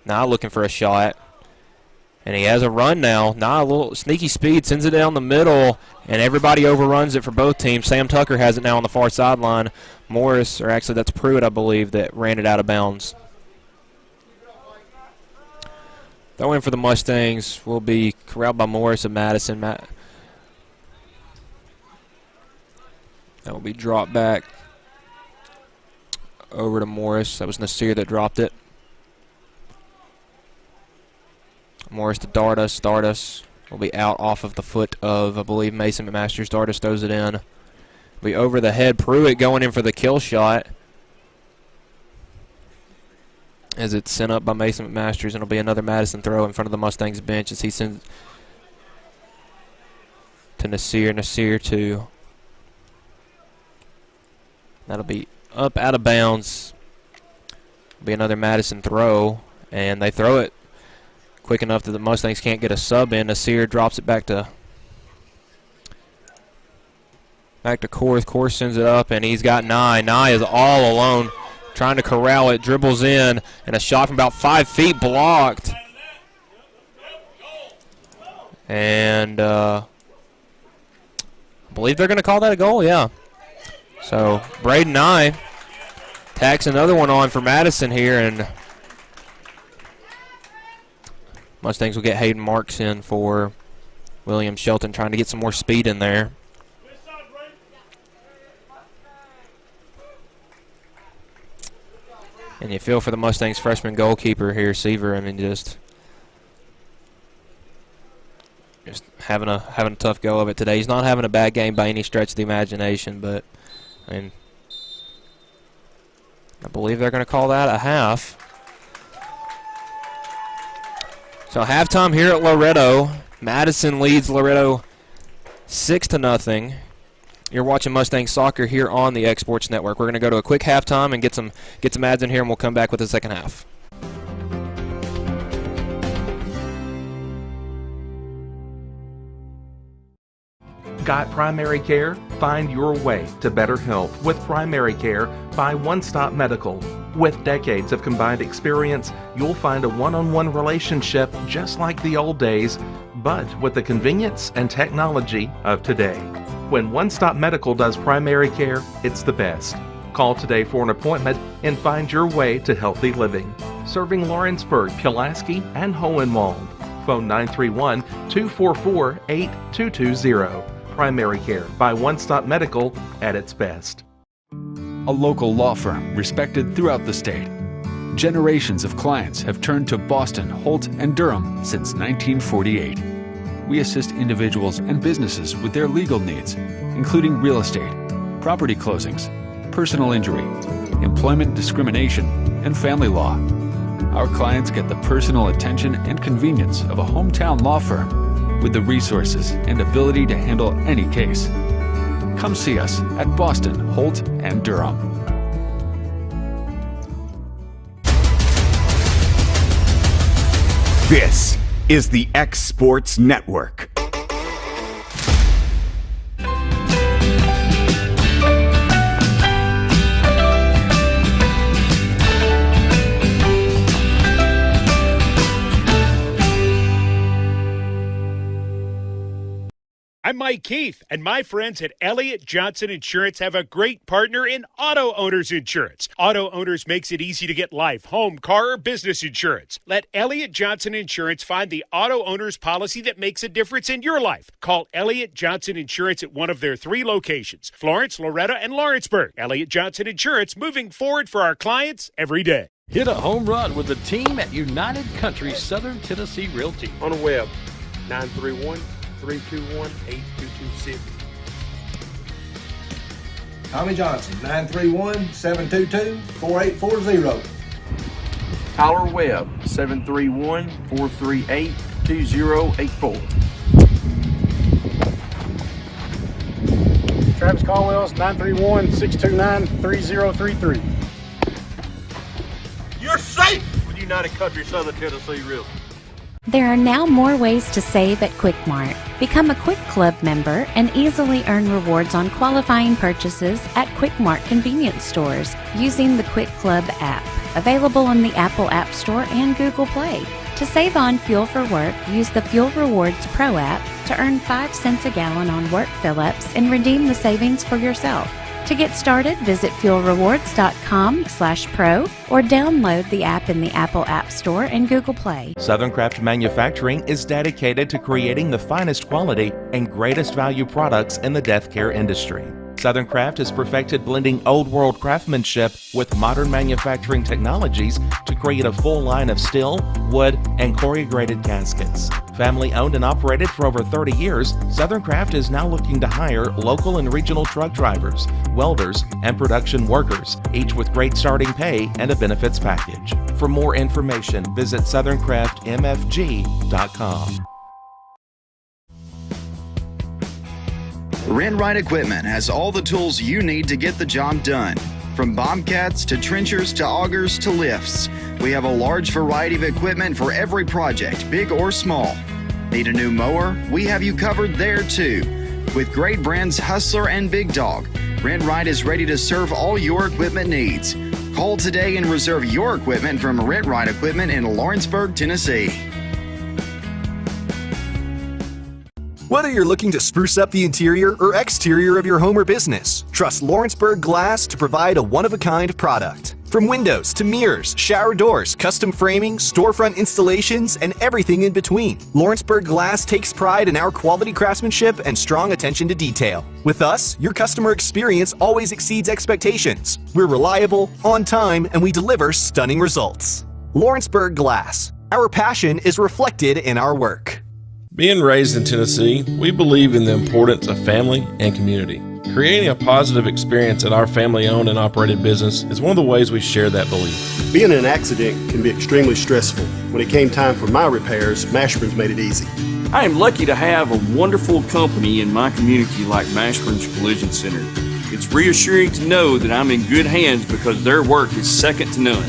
Nye looking for a shot. And he has a run now. Nye, a little sneaky speed, sends it down the middle, and everybody overruns it for both teams. Sam Tucker has it now on the far sideline. Morris, or actually that's Pruitt, I believe, that ran it out of bounds. That win for the Mustangs will be corralled by Morris of Madison. That will be dropped back over to Morris. That was Nasir that dropped it. Morris to Dardus. Dardus will be out off of the foot of, I believe, Mason McMasters. Dardus throws it in. Will be over the head. Pruitt going in for the kill shot as it's sent up by Mason McMasters, and it'll be another Madison throw in front of the Mustangs bench as he sends to Nasir. Nasir to, that'll be up out of bounds. It'll be another Madison throw, and they throw it quick enough that the Mustangs can't get a sub in. Nasir drops it back to Korth. Korth sends it up, and he's got Nye. Nye is all alone trying to corral it. Dribbles in, and a shot from about 5 feet blocked. And I believe they're going to call that a goal, yeah. So Braden Nye tacks another one on for Madison here, and Mustangs will get Hayden Marks in for William Shelton, trying to get some more speed in there. And you feel for the Mustangs freshman goalkeeper here, Seaver. I mean, just having a tough go of it today. He's not having a bad game by any stretch of the imagination, but I mean, I believe they're going to call that a half. So halftime here at Loretto. Madison leads Loretto 6-0. You're watching Mustang Soccer here on the X Sports Network. We're going to go to a quick halftime and get some ads in here, and we'll come back with the second half. Got primary care? Find your way to better health with primary care by One Stop Medical. With decades of combined experience, you'll find a one-on-one relationship just like the old days, but with the convenience and technology of today. When One Stop Medical does primary care, it's the best. Call today for an appointment and find your way to healthy living. Serving Lawrenceburg, Pulaski, and Hohenwald. Phone 931-244-8220. Primary care by One Stop Medical at its best. A local law firm respected throughout the state. Generations of clients have turned to Boston, Holt, and Durham since 1948. We assist individuals and businesses with their legal needs, including real estate, property closings, personal injury, employment discrimination, and family law. Our clients get the personal attention and convenience of a hometown law firm with the resources and ability to handle any case. Come see us at Boston, Holt, and Durham. This is the X Sports Network. I'm Mike Keith, and my friends at Elliott Johnson Insurance have a great partner in Auto Owners Insurance. Auto Owners makes it easy to get life, home, car, or business insurance. Let Elliott Johnson Insurance find the Auto Owners policy that makes a difference in your life. Call Elliott Johnson Insurance at one of their 3 locations, Florence, Loretto, and Lawrenceburg. Elliott Johnson Insurance, moving forward for our clients every day. Hit a home run with the team at United Country Southern Tennessee Realty. On the web, 931-321-8226. Tommy Johnson, 931-722-4840. Tyler Webb, 731-438-2084. Travis Caldwell's 931-629-3033. You're safe with United Country Southern Tennessee Realty. There are now more ways to save at QuickMart. Become a Quick Club member and easily earn rewards on qualifying purchases at QuickMart convenience stores using the Quick Club app, available on the Apple App Store and Google Play. To save on fuel for work, use the Fuel Rewards Pro app to earn 5 cents a gallon on work fill-ups and redeem the savings for yourself. To get started, visit fuelrewards.com/pro or download the app in the Apple App Store and Google Play. Southern Craft Manufacturing is dedicated to creating the finest quality and greatest value products in the death care industry. Southern Craft has perfected blending old world craftsmanship with modern manufacturing technologies to create a full line of steel, wood, and corrugated caskets. Family owned and operated for over 30 years, Southern Craft is now looking to hire local and regional truck drivers, welders, and production workers, each with great starting pay and a benefits package. For more information, visit SouthernCraftMFG.com. Rent Right Equipment has all the tools you need to get the job done. From bobcats to trenchers to augers to lifts, we have a large variety of equipment for every project, big or small. Need a new mower? We have you covered there too. With great brands Hustler and Big Dog, Rent Right is ready to serve all your equipment needs. Call today and reserve your equipment from Rent Right Equipment in Lawrenceburg, Tennessee. Whether you're looking to spruce up the interior or exterior of your home or business, trust Lawrenceburg Glass to provide a one-of-a-kind product. From windows to mirrors, shower doors, custom framing, storefront installations, and everything in between, Lawrenceburg Glass takes pride in our quality craftsmanship and strong attention to detail. With us, your customer experience always exceeds expectations. We're reliable, on time, and we deliver stunning results. Lawrenceburg Glass. Our passion is reflected in our work. Being raised in Tennessee, we believe in the importance of family and community. Creating a positive experience at our family-owned and operated business is one of the ways we share that belief. Being in an accident can be extremely stressful. When it came time for my repairs, Mashburn's made it easy. I am lucky to have a wonderful company in my community like Mashburn's Collision Center. It's reassuring to know that I'm in good hands because their work is second to none.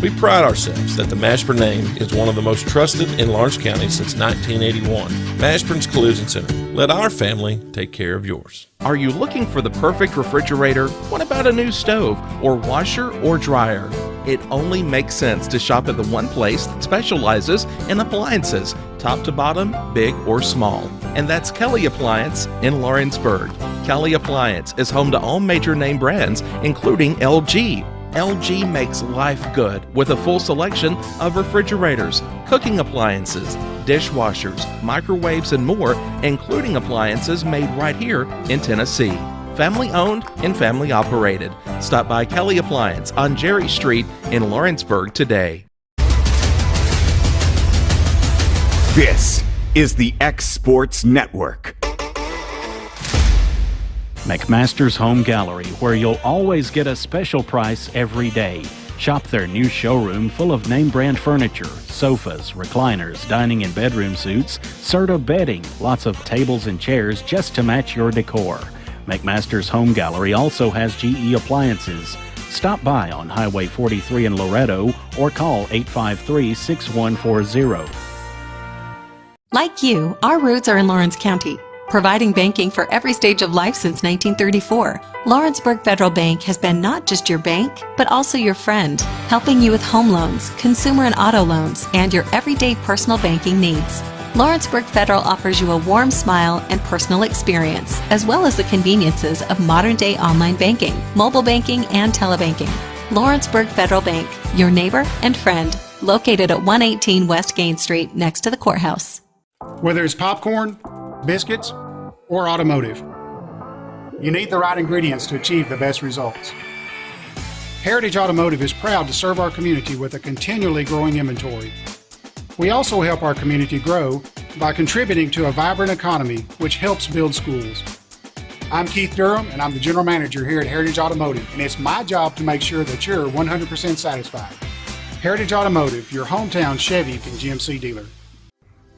We pride ourselves that the Mashburn name is one of the most trusted in Lawrence County since 1981. Mashburn's Collision Center. Let our family take care of yours. Are you looking for the perfect refrigerator? What about a new stove or washer or dryer? It only makes sense to shop at the one place that specializes in appliances, top to bottom, big or small. And that's Kelly Appliance in Lawrenceburg. Kelly Appliance is home to all major name brands, including LG. LG makes life good with a full selection of refrigerators, cooking appliances, dishwashers, microwaves, and more, including appliances made right here in Tennessee. Family owned and family operated. Stop by Kelly Appliance on Jerry Street in Lawrenceburg today. This is the X Sports Network. McMaster's Home Gallery, where you'll always get a special price every day. Shop their new showroom full of name-brand furniture, sofas, recliners, dining and bedroom suites, Serta bedding, lots of tables and chairs just to match your decor. McMaster's Home Gallery also has GE appliances. Stop by on Highway 43 in Loretto or call 853-6140. Like you, our roots are in Lawrence County, providing banking for every stage of life since 1934. Lawrenceburg Federal Bank has been not just your bank, but also your friend, helping you with home loans, consumer and auto loans, and your everyday personal banking needs. Lawrenceburg Federal offers you a warm smile and personal experience, as well as the conveniences of modern-day online banking, mobile banking, and telebanking. Lawrenceburg Federal Bank, your neighbor and friend, located at 118 West Gain Street next to the courthouse. Whether it's popcorn, biscuits, or automotive, you need the right ingredients to achieve the best results. Heritage Automotive is proud to serve our community with a continually growing inventory. We also help our community grow by contributing to a vibrant economy, which helps build schools. I'm Keith Durham, and I'm the General Manager here at Heritage Automotive, and it's my job to make sure that you're 100% satisfied. Heritage Automotive, your hometown Chevy and GMC dealer.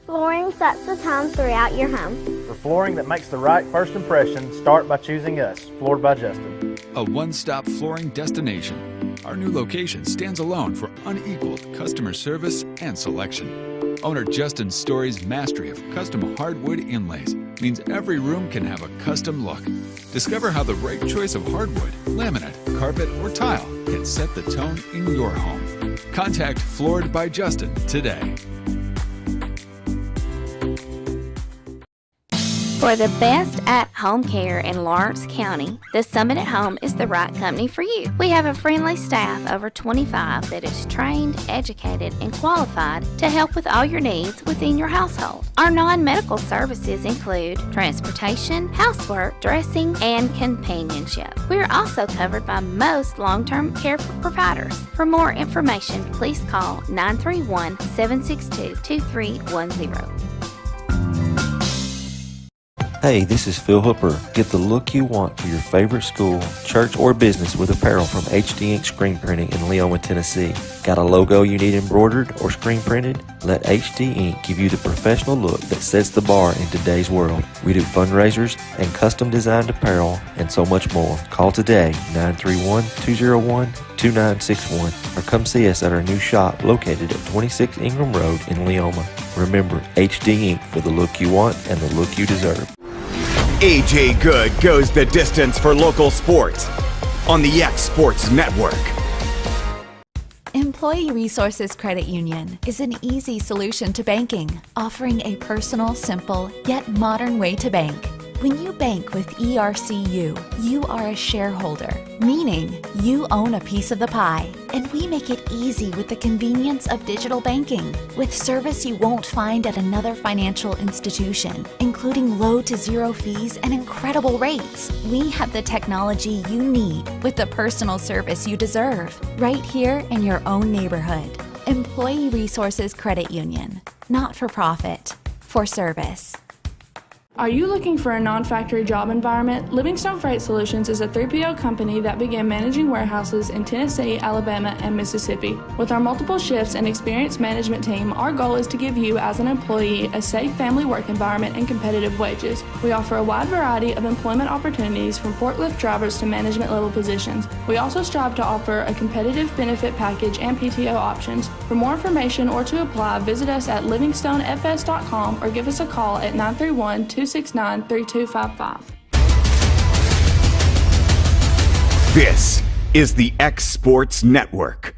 Flooring sets the tone throughout your home. For flooring that makes the right first impression, start by choosing us, Floored by Justin. A one-stop flooring destination. Our new location stands alone for unequaled customer service and selection. Owner Justin Story's mastery of custom hardwood inlays means every room can have a custom look. Discover how the right choice of hardwood, laminate, carpet, or tile can set the tone in your home. Contact Floored by Justin today. For the best at-home care in Lawrence County, the Summit at Home is the right company for you. We have a friendly staff over 25 that is trained, educated, and qualified to help with all your needs within your household. Our non-medical services include transportation, housework, dressing, and companionship. We are also covered by most long-term care providers. For more information, please call 931-762-2310. Hey, this is Phil Hooper. Get the look you want for your favorite school, church, or business with apparel from HD Ink Screen Printing in Leoma, Tennessee. Got a logo you need embroidered or screen printed? Let HD Ink give you the professional look that sets the bar in today's world. We do fundraisers and custom designed apparel and so much more. Call today, 931-201-2961, or come see us at our new shop located at 26 Ingram Road in Leoma. Remember, HD Ink for the look you want and the look you deserve. AJ Good goes the distance for local sports on the X Sports Network. Employee Resources Credit Union is an easy solution to banking, offering a personal, simple, yet modern way to bank. When you bank with ERCU, you are a shareholder, meaning you own a piece of the pie. And we make it easy with the convenience of digital banking, with service you won't find at another financial institution, including low to zero fees and incredible rates. We have the technology you need with the personal service you deserve, right here in your own neighborhood. Employee Resources Credit Union, not for profit, for service. Are you looking for a non-factory job environment? Livingstone Freight Solutions is a 3PL company that began managing warehouses in Tennessee, Alabama, and Mississippi. With our multiple shifts and experienced management team, our goal is to give you, as an employee, a safe family work environment and competitive wages. We offer a wide variety of employment opportunities from forklift drivers to management level positions. We also strive to offer a competitive benefit package and PTO options. For more information or to apply, visit us at livingstonefs.com or give us a call at 931-269-3255. This is the X Sports Network.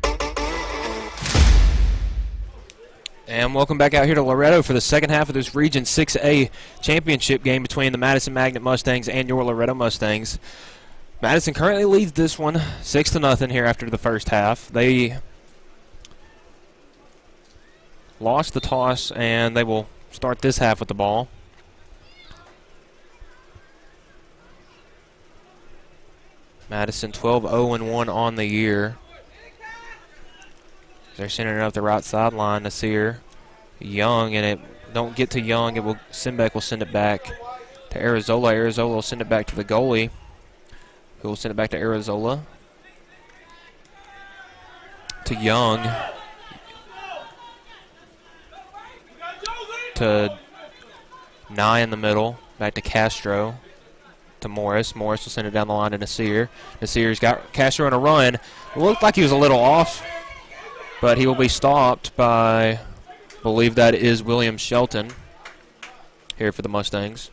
And welcome back out here to Loretto for the second half of this Region 6A championship game between the Madison Magnet Mustangs and your Loretto Mustangs. Madison currently leads this one 6-0 here after the first half. They lost the toss, and they will start this half with the ball. Madison 12-0-1 on the year. They're sending it up the right sideline to Sear. Young, and it don't get to Young. It will Simbeck will send it back to Arizola. Arizola will send it back to the goalie, who will send it back to Arizola. To Young. To Nye in the middle. Back to Castro. To Morris. Morris will send it down the line to Nasir. Nasir's got Castro on a run. It looked like he was a little off, but he will be stopped by, I believe that is William Shelton here for the Mustangs.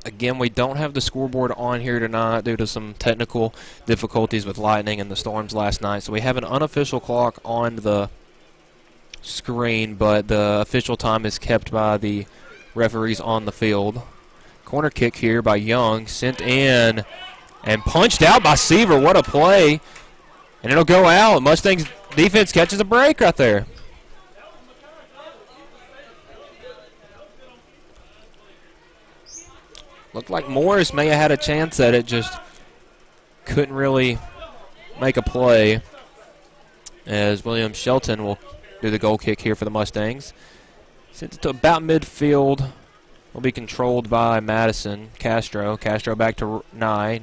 Again, we don't have the scoreboard on here tonight due to some technical difficulties with lightning and the storms last night, so we have an unofficial clock on the screen, but the official time is kept by the referees on the field. Corner kick here by Young, sent in and punched out by Seaver. What a play. And it'll go out. Mustangs defense catches a break right there. Looked like Morris may have had a chance at it, just couldn't really make a play, as William Shelton will do the goal kick here for the Mustangs. Sent it to about midfield. Will be controlled by Madison. Castro back to Nye.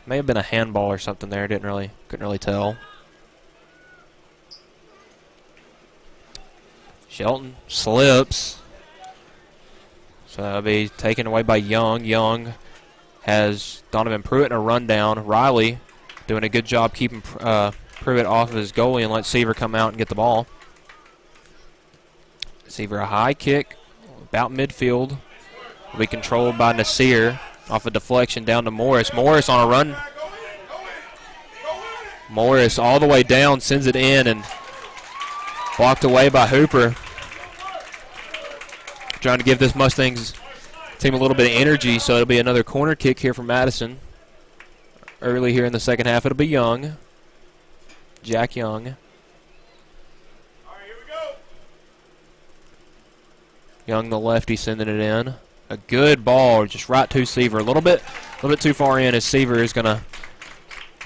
May have been a handball or something there. Couldn't really tell. Shelton slips. So that'll be taken away by Young. Young has Donovan Pruitt in a rundown. Riley doing a good job keeping Pruitt off of his goalie and let Seaver come out and get the ball. Seaver a high kick about midfield. Will be controlled by Nasir off a deflection down to Morris. Morris on a run. Morris all the way down, sends it in and blocked away by Hooper. Trying to give this Mustangs team a little bit of energy, so it'll be another corner kick here for Madison. Early here in the second half, it'll be Young. Jack Young. Young, the lefty, sending it in. A good ball, just right to Seaver. A little bit too far in, as Seaver is going to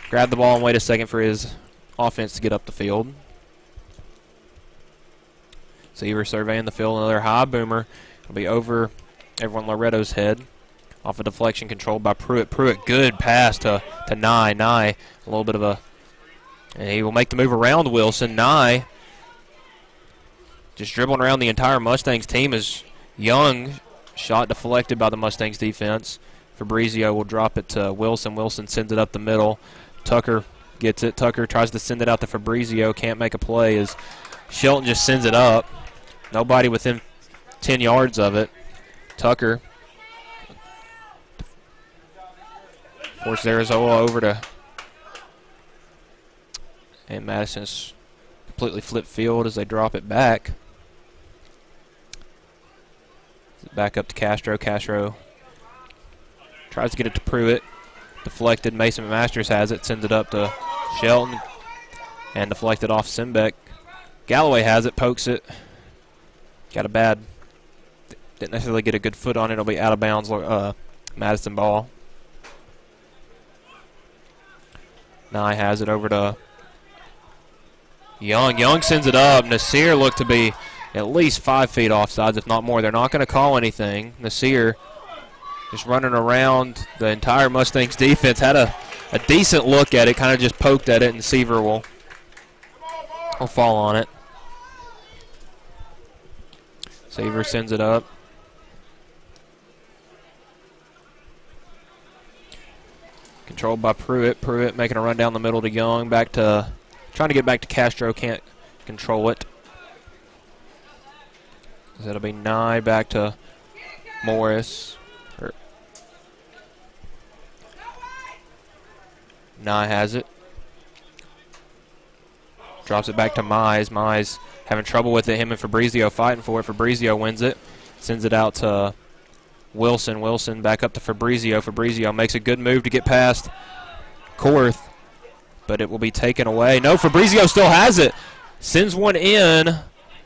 grab the ball and wait a second for his offense to get up the field. Seaver surveying the field. Another high boomer. It'll be over everyone Loretto's head. Off a deflection controlled by Pruitt. Pruitt, good pass to Nye. Nye, a little bit of a... And he will make the move around Wilson. Nye just dribbling around the entire Mustangs team as Young shot deflected by the Mustangs defense. Fabrizio will drop it to Wilson. Wilson sends it up the middle. Tucker gets it. Tucker tries to send it out to Fabrizio. Can't make a play as Shelton just sends it up. Nobody within 10 yards of it. Tucker forces Arizona over to... And Madison's completely flipped field as they drop it back. Back up to Castro. Castro tries to get it to Pruitt. Deflected. Mason Masters has it. Sends it up to Shelton. And deflected off Simbeck. Galloway has it. Pokes it. Got a bad... Didn't necessarily get a good foot on it. It'll be out of bounds. Madison ball. Nye has it over to Young. Young sends it up. Nasir looked to be at least 5 feet offsides, if not more. They're not going to call anything. Nasir just running around the entire Mustangs defense. Had a decent look at it, kind of just poked at it, and Seaver will fall on it. Seaver sends it up. Controlled by Pruitt. Pruitt making a run down the middle to Young. Trying to get back to Castro. Can't control it. That'll be Nye back to Morris. Nye has it. Drops it back to Mize. Mize having trouble with it. Him and Fabrizio fighting for it. Fabrizio wins it. Sends it out to Wilson. Wilson back up to Fabrizio. Fabrizio makes a good move to get past Korth, but it will be taken away. No, Fabrizio still has it. Sends one in.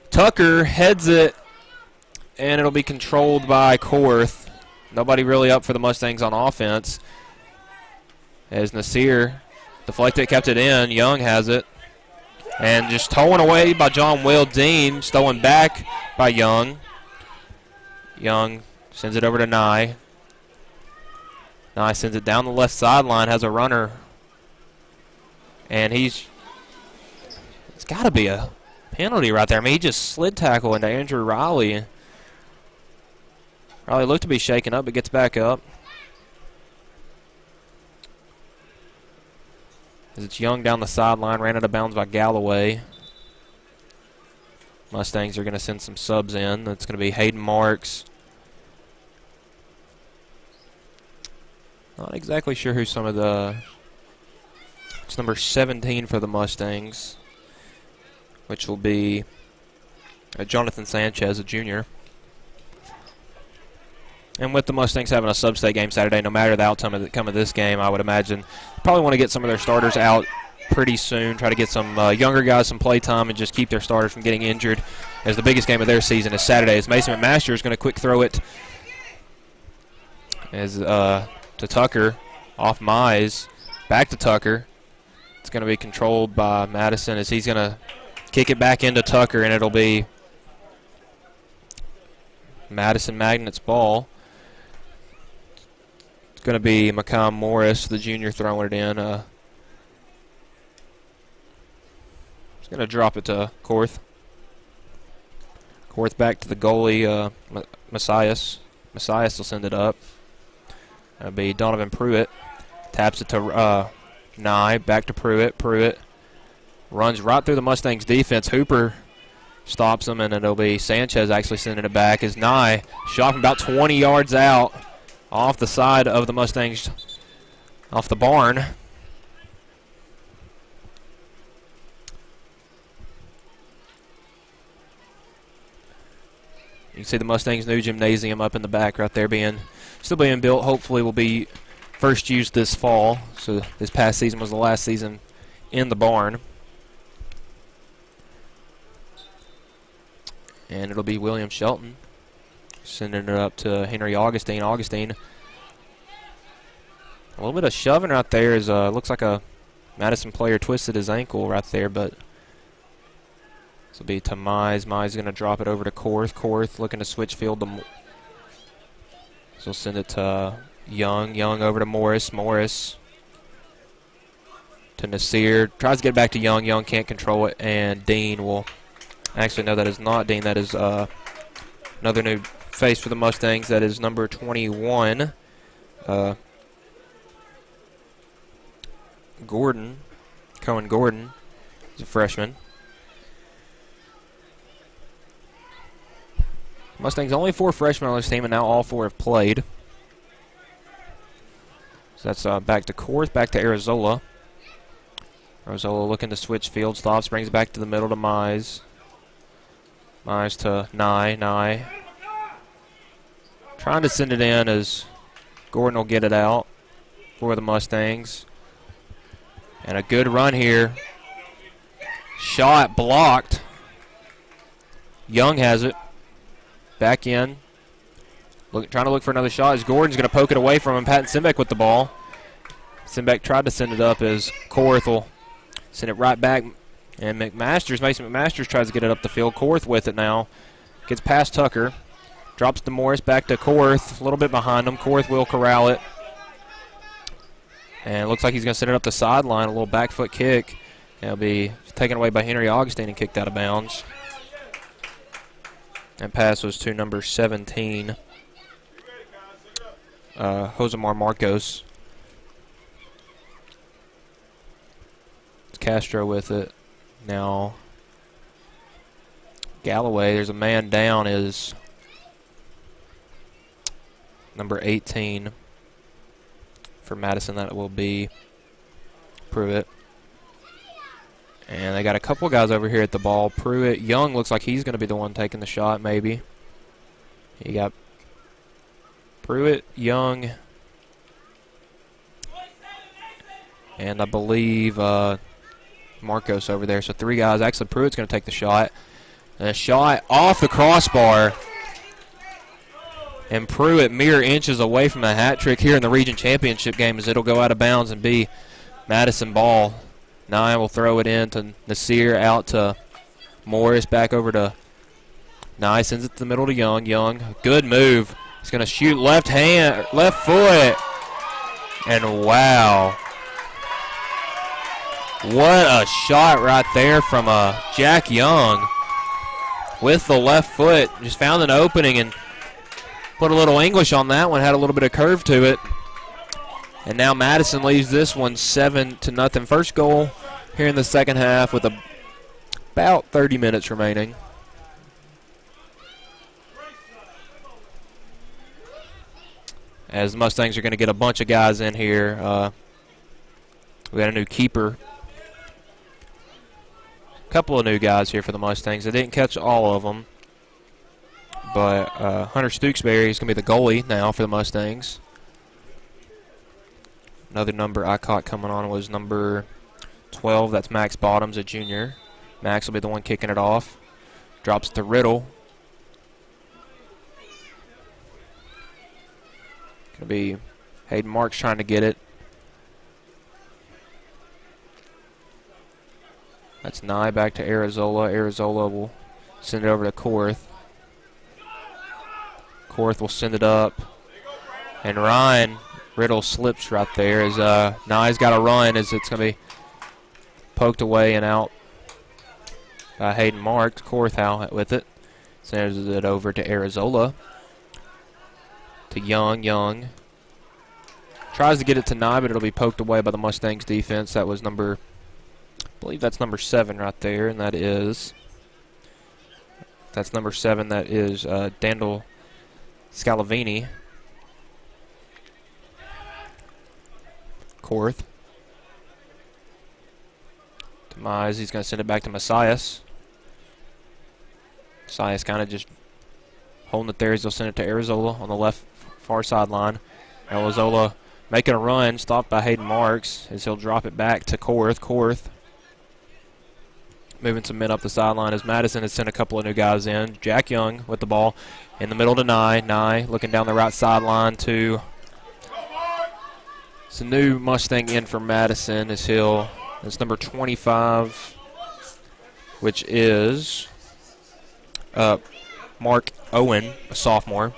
Tucker heads it, and it'll be controlled by Korth. Nobody really up for the Mustangs on offense. As Nasir deflected, kept it in. Young has it. And just towing away by John Will. Dean stolen back by Young. Young sends it over to Nye. Nye sends it down the left sideline, has a runner. And it's got to be a penalty right there. I mean, he just slid tackle into Andrew Riley. Riley looked to be shaken up, but gets back up. As it's Young down the sideline, ran out of bounds by Galloway. Mustangs are going to send some subs in. That's going to be Hayden Marks. Not exactly sure who some of the... It's number 17 for the Mustangs. which will be Jonathan Sanchez, a junior. And with the Mustangs having a sub-state game Saturday, no matter the outcome of this game, I would imagine probably want to get some of their starters out pretty soon, try to get some younger guys some play time and just keep their starters from getting injured, as the biggest game of their season is Saturday. As Mason McMaster is going to quick throw it as to Tucker, off Mize, back to Tucker. It's going to be controlled by Madison as he's going to kick it back into Tucker, and it'll be Madison Magnet's ball. It's going to be Macomb Morris, the junior, throwing it in. He's going to drop it to Korth. Korth back to the goalie, Messias. Messias will send it up. That'll be Donovan Pruitt. Taps it to Nye. Back to Pruitt. Pruitt runs right through the Mustangs' defense. Hooper stops him, and it'll be Sanchez actually sending it back as Nye shot from about 20 yards out off the side of the Mustangs, off the barn. You can see the Mustangs' new gymnasium up in the back right there still being built. Hopefully will be first used this fall. So this past season was the last season in the barn. And it'll be William Shelton sending it up to Henry Augustine. Augustine, a little bit of shoving right there as looks like a Madison player twisted his ankle right there, but this will be to Mize. Mize is going to drop it over to Korth. Korth looking to switch field to so send it to Young. Young over to Morris. Morris to Nasir. Tries to get back to Young. Young can't control it, and Dean will... Actually, no, that is not Dean. That is another new face for the Mustangs. That is number 21. Gordon. Cohen Gordon. He's a freshman. Mustangs only 4 freshmen on this team, and now all 4 have played. So that's back to Korth, back to Arizola. Arizola looking to switch field, stops, brings it back to the middle to Mize. Mize to Nye. Nye trying to send it in as Gordon will get it out for the Mustangs. And a good run here. Shot blocked. Young has it. Back in. Trying to look for another shot as Gordon's going to poke it away from him. Patton Simbeck with the ball. Simbeck tried to send it up as Korth will send it right back. And Mason McMasters tries to get it up the field. Korth with it now. Gets past Tucker. Drops to Morris, back to Korth. A little bit behind him. Korth will corral it. And it looks like he's going to send it up the sideline. A little back foot kick. It'll be taken away by Henry Augustine and kicked out of bounds. That pass was to number 17, Josemar Marcos. It's Castro with it. Now, Galloway, there's a man down, is number 18 for Madison. That will be Pruitt. And they got a couple guys over here at the ball. Pruitt, Young looks like he's going to be the one taking the shot, maybe. You got Pruitt, Young, and I believe Marcos over there. So 3 guys. Actually, Pruitt's going to take the shot. And a shot off the crossbar. And Pruitt mere inches away from a hat trick here in the region championship game as it'll go out of bounds and be Madison ball. Nye will throw it in to Nasir, out to Morris, back over to Nye, sends it to the middle to Young. Young, good move. He's going to shoot left foot. And wow. What a shot right there from Jack Young with the left foot. Just found an opening and put a little English on that one, had a little bit of curve to it. And now Madison leads this one 7-0. First goal here in the second half with about 30 minutes remaining. As the Mustangs are going to get a bunch of guys in here. We got a new keeper couple of new guys here for the Mustangs. I didn't catch all of them, but Hunter Stooksbury is going to be the goalie now for the Mustangs. Another number I caught coming on was number 12. That's Max Bottoms, a junior. Max will be the one kicking it off. Drops to Riddle. Going to be Hayden Marks trying to get it. That's Nye back to Arizola. Arizola will send it over to Korth. Korth will send it up. And Ryan, Riddle slips right there as Nye's got to run as it's going to be poked away and out by Hayden Marks. Korth out with it. Sends it over to Arizola. To Young. Young tries to get it to Nye, but it'll be poked away by the Mustangs defense. That was number, I believe that's number 7 right there, and that's number 7. That is Dandel Scalavini. Korth. To Mize, he's going to send it back to Messias. Messias kind of just holding it there as they'll send it to Arizola on the left far sideline. Arizola making a run, stopped by Hayden Marks as he'll drop it back to Korth. Korth moving some men up the sideline as Madison has sent a couple of new guys in. Jack Young with the ball in the middle to Nye. Nye looking down the right sideline to it's a new Mustang in for Madison as it's number 25, which is Mark Owen, a sophomore.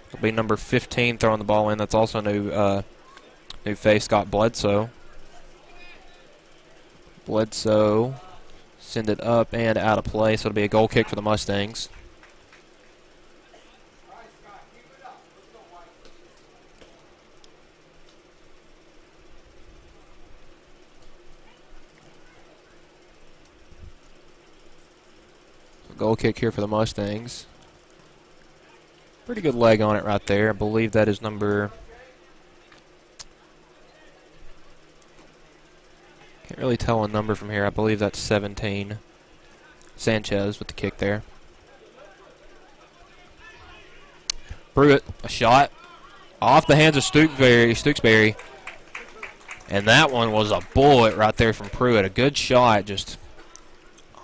It'll be number 15 throwing the ball in. That's also new face, Scott Bledsoe. Bledsoe send it up and out of play, so it'll be a goal kick for the Mustangs. Goal kick here for the Mustangs. Pretty good leg on it right there. I believe that is number... Can't really tell a number from here. I believe that's 17. Sanchez with the kick there. Pruitt, a shot. Off the hands of Stooksbury. And that one was a bullet right there from Pruitt. A good shot, just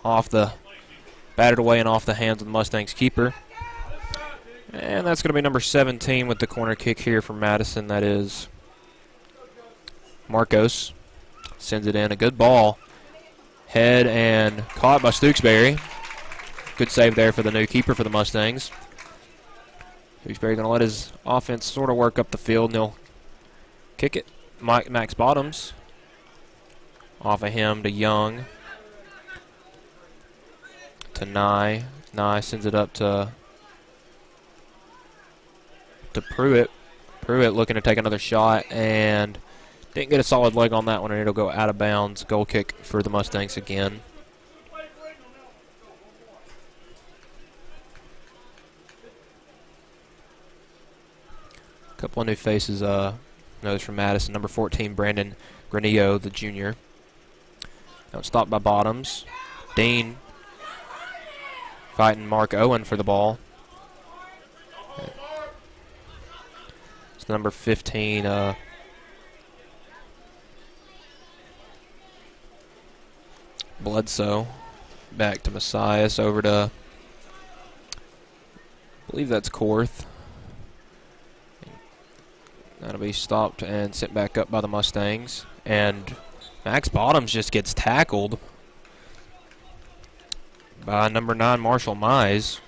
off the... batted away and off the hands of the Mustangs keeper. And that's going to be number 17 with the corner kick here from Madison. That is Marcos. Sends it in. A good ball. Head and caught by Stooksbury. Good save there for the new keeper for the Mustangs. Stooksbury going to let his offense sort of work up the field, and he'll kick it. Max Bottoms. Off of him to Young. To Nye. Nye sends it up to Pruitt. Pruitt looking to take another shot and didn't get a solid leg on that one, and it'll go out of bounds. Goal kick for the Mustangs again. A couple of new faces. Notice from Madison. Number 14, Brandon Granillo, the junior. Now it's stopped by Bottoms. Dean fighting Mark Owen for the ball. It's number 15. Bledsoe. Back to Messias. Over to, I believe that's Korth. That'll be stopped and sent back up by the Mustangs. And Max Bottoms just gets tackled by number 9, Marshall Mize.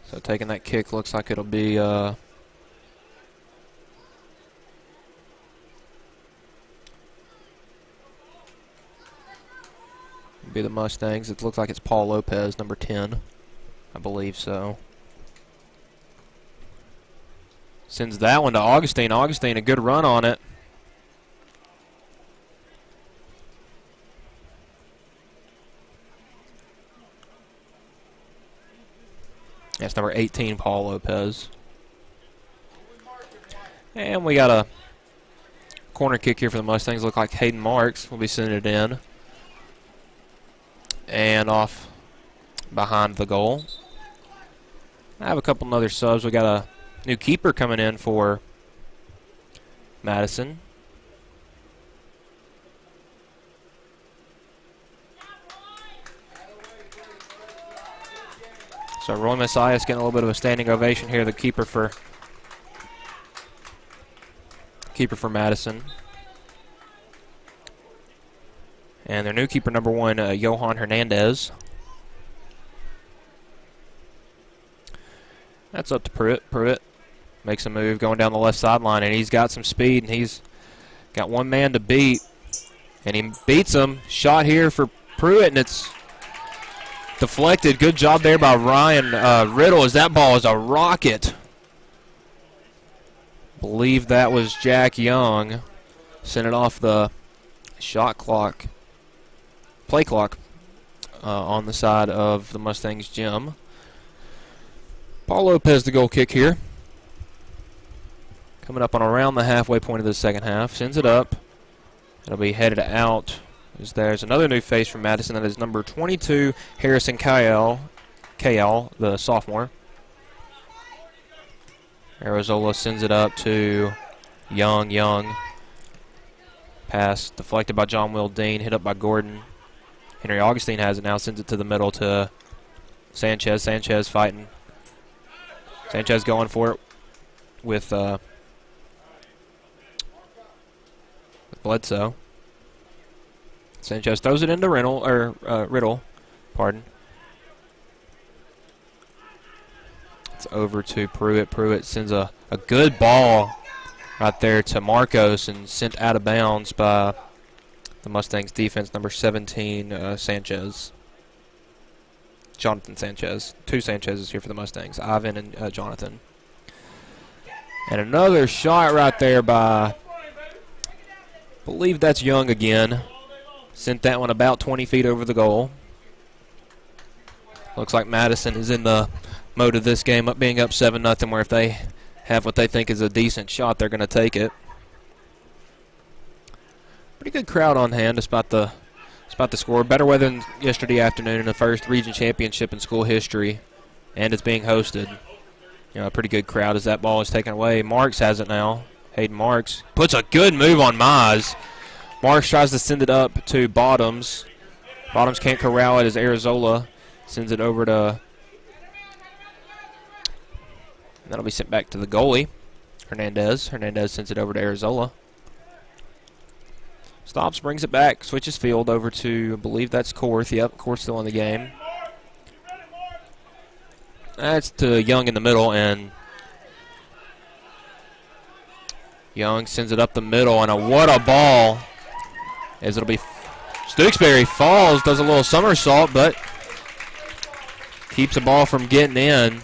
So taking that kick looks like it'll be the Mustangs. It looks like it's Paul Lopez, number 10. I believe so. Sends that one to Augustine. Augustine, a good run on it. That's number 18, Paul Lopez. And we got a Corner kick here for the Mustangs. Look like Hayden Marks will be sending it in. And off behind the goal. I have a couple other subs. We got a new keeper coming in for Madison. So Roy Messiah's getting a little bit of a standing ovation here, the keeper for Madison. And their new keeper, number 1, Johan Hernandez. That's up to Pruitt. Pruitt makes a move going down the left sideline, and he's got some speed, and he's got one man to beat. And he beats him. Shot here for Pruitt, and it's deflected. Good job there by Ryan Riddle, as that ball is a rocket. Believe that was Jack Young. Sent it off the shot clock, play clock on the side of the Mustangs gym. Paul Lopez, the goal kick here. Coming up on around the halfway point of the second half. Sends it up. It'll be headed out. As there's another new face from Madison. That is number 22, Harrison Kyle, the sophomore. Arizola sends it up to Young. Young. Pass deflected by John Will Dean, hit up by Gordon. Henry Augustine has it now, sends it to the middle to Sanchez. Sanchez fighting. Sanchez going for it with Bledsoe. Sanchez throws it into Riddle. Pardon. It's over to Pruitt. Pruitt sends a good ball right there to Marcos and sent out of bounds by the Mustangs defense, number 17, Sanchez. Jonathan Sanchez. 2 Sanchez's here for the Mustangs, Ivan and Jonathan. And another shot right there by, I believe that's Young again. Sent that one about 20 feet over the goal. Looks like Madison is in the mode of this game, being up 7-0, where if they have what they think is a decent shot, they're going to take it. Pretty good crowd on hand despite the score. Better weather than yesterday afternoon in the first region championship in school history, and it's being hosted. You know, a pretty good crowd as that ball is taken away. Marks has it now. Hayden Marks puts a good move on Mize. Marks tries to send it up to Bottoms. Bottoms can't corral it as Arizola sends it over to, and that'll be sent back to the goalie, Hernandez. Hernandez sends it over to Arizola. Stops, brings it back, switches field over to, I believe that's Korth. Yep, Korth's still in the game. That's to Young in the middle, and Young sends it up the middle, and what a ball. As it'll be Stooksbury falls, does a little somersault, but keeps the ball from getting in.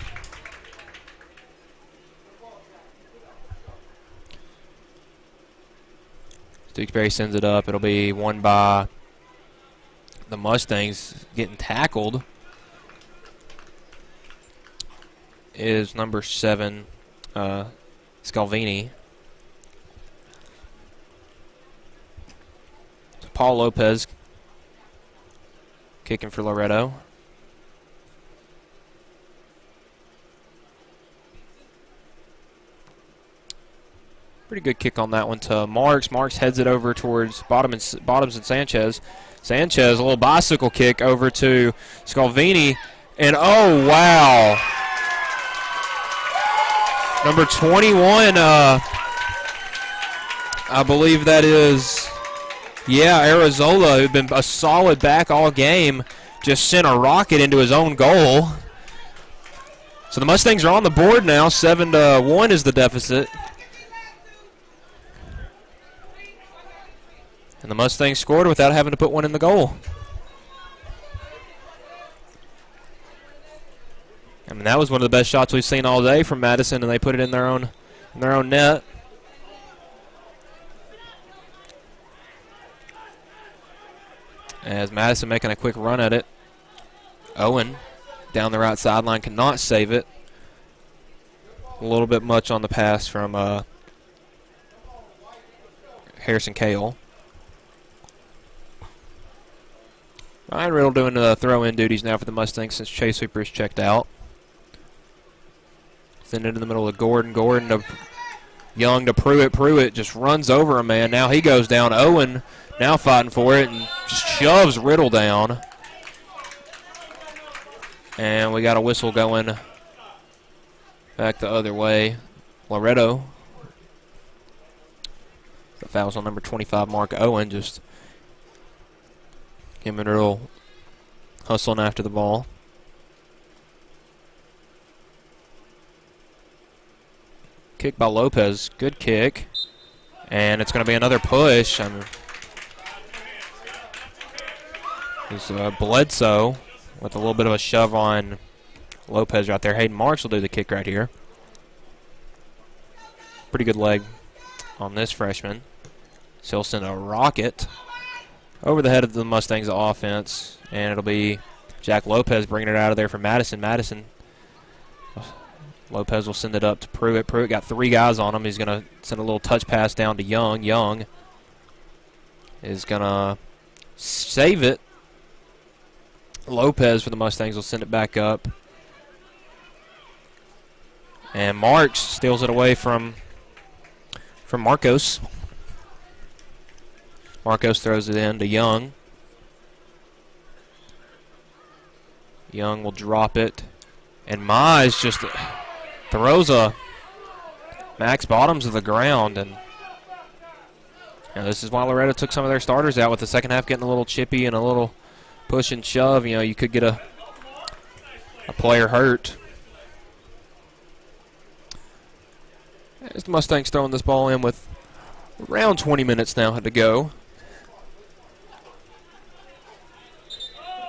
Stooksbury sends it up. It'll be won by the Mustangs. Getting tackled is number 7, Scalvini. So Paul Lopez kicking for Loretto. Pretty good kick on that one to Marks. Marks heads it over towards Bottoms and Sanchez. Sanchez, a little bicycle kick over to Scalvini. And, oh, wow. Number 21, I believe that is, Arizola, who'd been a solid back all game, just sent a rocket into his own goal. So the Mustangs are on the board now. 7-1 is the deficit. And the Mustangs scored without having to put one in the goal. I mean, that was one of the best shots we've seen all day from Madison, and they put it in their own net. As Madison making a quick run at it. Owen down the right sideline cannot save it. A little bit much on the pass from Harrison Kale. Ryan Riddle doing the throw-in duties now for the Mustangs since Chase Hooper is checked out. Send it in the middle of Gordon. Gordon to Young to Pruitt. Pruitt just runs over a man. Now he goes down. Owen now fighting for it and just shoves Riddle down. And we got a whistle going back the other way. Loretto. The foul's on number 25, Mark Owen, just giving it a little hustling after the ball. Kick by Lopez. Good kick. And it's going to be another push. It's Bledsoe with a little bit of a shove on Lopez right there. Hayden Marks will do the kick right here. Pretty good leg on this freshman. So he'll send a rocket over the head of the Mustangs offense. And it'll be Jack Lopez bringing it out of there for Madison. Madison. Lopez will send it up to Pruitt. Pruitt got 3 guys on him. He's going to send a little touch pass down to Young. Young is going to save it. Lopez for the Mustangs will send it back up. And Marks steals it away from Marcos. Marcos throws it in to Young. Young will drop it. And Mize just throws a Max Bottoms to the ground. And this is why Loretto took some of their starters out, with the second half getting a little chippy and a little push and shove. You know, you could get a player hurt. As the Mustangs throwing this ball in with around 20 minutes now to go.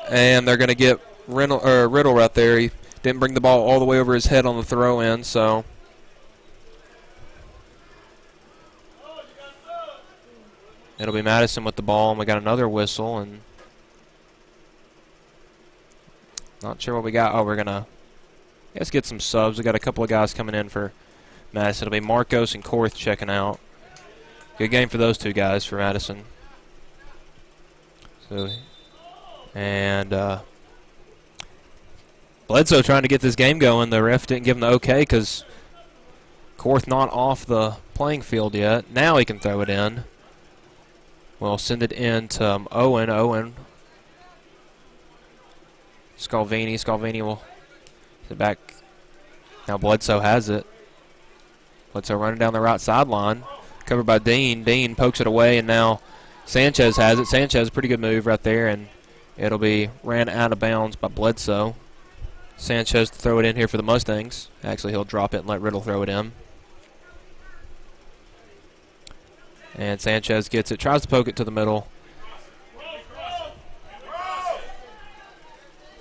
And they're going to get Riddle right there. He didn't bring the ball all the way over his head on the throw-in, so it'll be Madison with the ball, and we got another whistle, and not sure what we got. Oh, we're going to, let's get some subs. We got a couple of guys coming in for Madison. It'll be Marcos and Korth checking out. Good game for those two guys for Madison. So, and Bledsoe trying to get this game going. The ref didn't give him the okay because Korth not off the playing field yet. Now he can throw it in. We'll send it in to Owen. Owen. Scalvini. Scalvini will sit back. Now Bledsoe has it. Bledsoe running down the right sideline. Covered by Dean. Dean pokes it away, and now Sanchez has it. Sanchez, pretty good move right there, and it'll be ran out of bounds by Bledsoe. Sanchez to throw it in here for the Mustangs. Actually, he'll drop it and let Riddle throw it in. And Sanchez gets it, tries to poke it to the middle.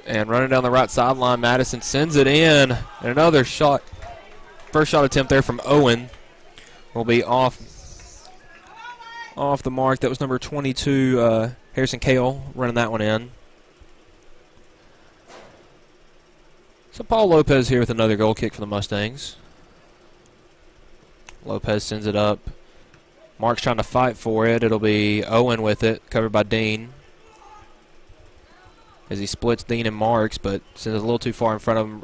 And running down the right sideline, Madison sends it in. And another shot. First shot attempt there from Owen will be off the mark. That was number 22, Harrison Kale, running that one in. So Paul Lopez here with another goal kick for the Mustangs. Lopez sends it up. Mark's trying to fight for it. It'll be Owen with it, covered by Dean. As he splits Dean and Marks, but sends it a little too far in front of him.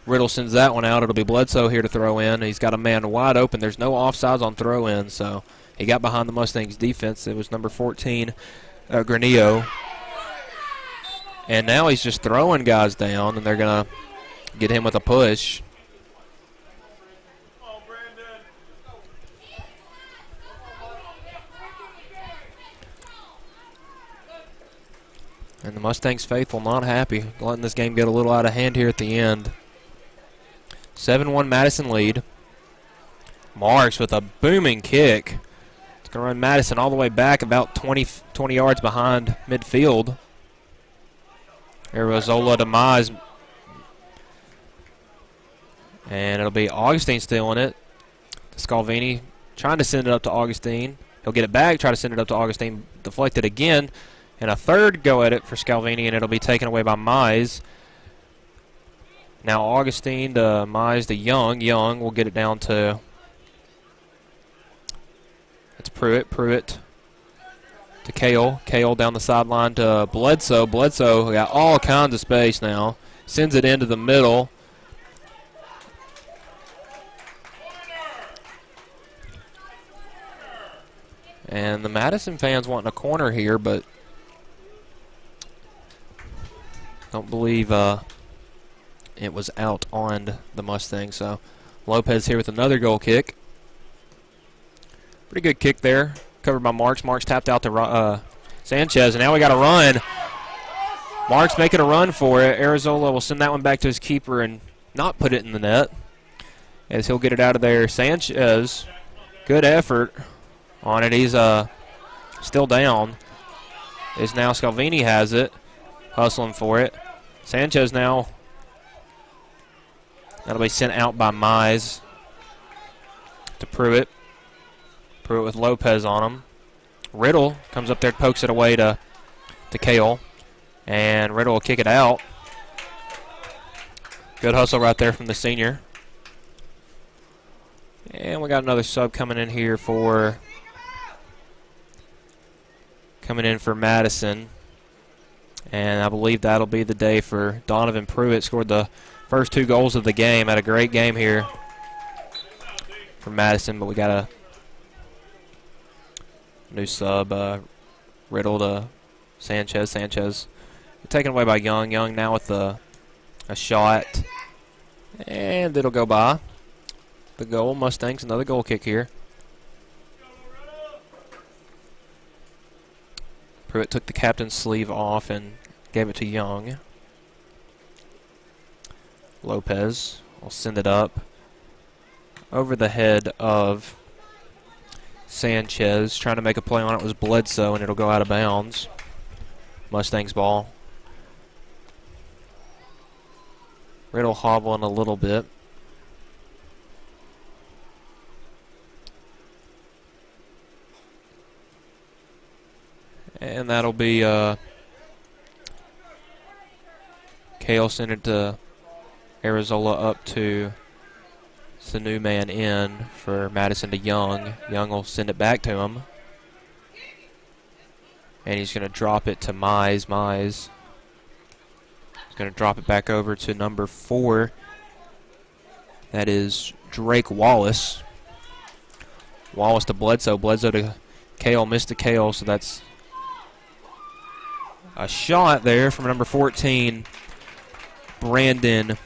Riddle sends that one out. It'll be Bledsoe here to throw in. He's got a man wide open. There's no offsides on throw-in, so he got behind the Mustangs' defense. It was number 14, Granillo. And now he's just throwing guys down, and they're going to get him with a push. And the Mustangs faithful not happy, letting this game get a little out of hand here at the end. 7-1 Madison lead. Marks with a booming kick. It's going to run Madison all the way back about 20 yards behind midfield. Arizona to Mize. And it'll be Augustine stealing it. Scalvini trying to send it up to Augustine. He'll get it back, try to send it up to Augustine. Deflected again. And a third go at it for Scalvini, and it'll be taken away by Mize. Now Augustine to Mize to Young. Young will get it down to It's Pruitt to Kale. Kale down the sideline to Bledsoe. Bledsoe got all kinds of space now. Sends it into the middle. And the Madison fans wanting a corner here, but don't believe it was out on the Mustang. So Lopez here with another goal kick. Pretty good kick there. Covered by Marks. Marks tapped out to Sanchez, and now we got a run. Marks making a run for it. Arizola will send that one back to his keeper and not put it in the net, as he'll get it out of there. Sanchez, good effort on it. He's still down. Is now Scalvini has it, hustling for it. Sanchez now. That'll be sent out by Mize to Pruitt. Pruitt with Lopez on him. Riddle comes up there, pokes it away to Kale, and Riddle will kick it out. Good hustle right there from the senior. And we got another sub coming in here for Madison. And I believe that'll be the day for Donovan Pruitt. Scored the first 2 goals of the game. Had a great game here for Madison, but we got a new sub, Riddle to Sanchez. Sanchez taken away by Young. Young now with a shot. And it'll go by. The goal, Mustangs, another goal kick here. Pruitt took the captain's sleeve off and gave it to Young. Lopez will send it up over the head of Sanchez. Trying to make a play on it was Bledsoe, and it'll go out of bounds. Mustangs ball. Riddle hobbling a little bit. And that'll be Kale sent it to Arizola up to the new man in for Madison to Young. Young will send it back to him. And he's going to drop it to Mize. Mize is going to drop it back over to number 4. That is Drake Wallace. Wallace to Bledsoe. Bledsoe to Kale. Missed to Kale, so that's a shot there from number 14, Brandon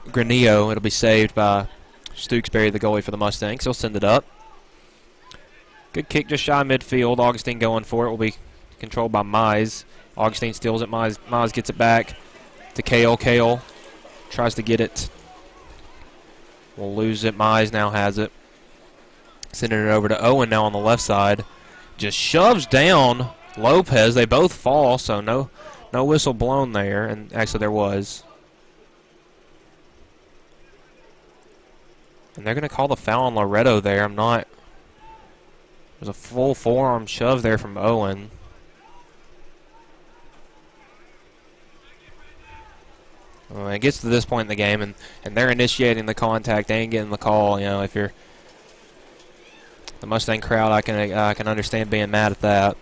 Granillo. It'll be saved by Stooksbury, the goalie for the Mustangs. He'll send it up. Good kick just shy of midfield. Augustine going for it. Will be controlled by Mize. Augustine steals it. Mize gets it back to Kale. Kale tries to get it. We'll lose it. Mize now has it. Sending it over to Owen now on the left side. Just shoves down Lopez. They both fall, so no whistle blown there, and actually there was. And they're going to call the foul on Loretto there. There's a full forearm shove there from Owen. Well, it gets to this point in the game, and they're initiating the contact and getting the call. You know, if you're the Mustang crowd, I can understand being mad at that.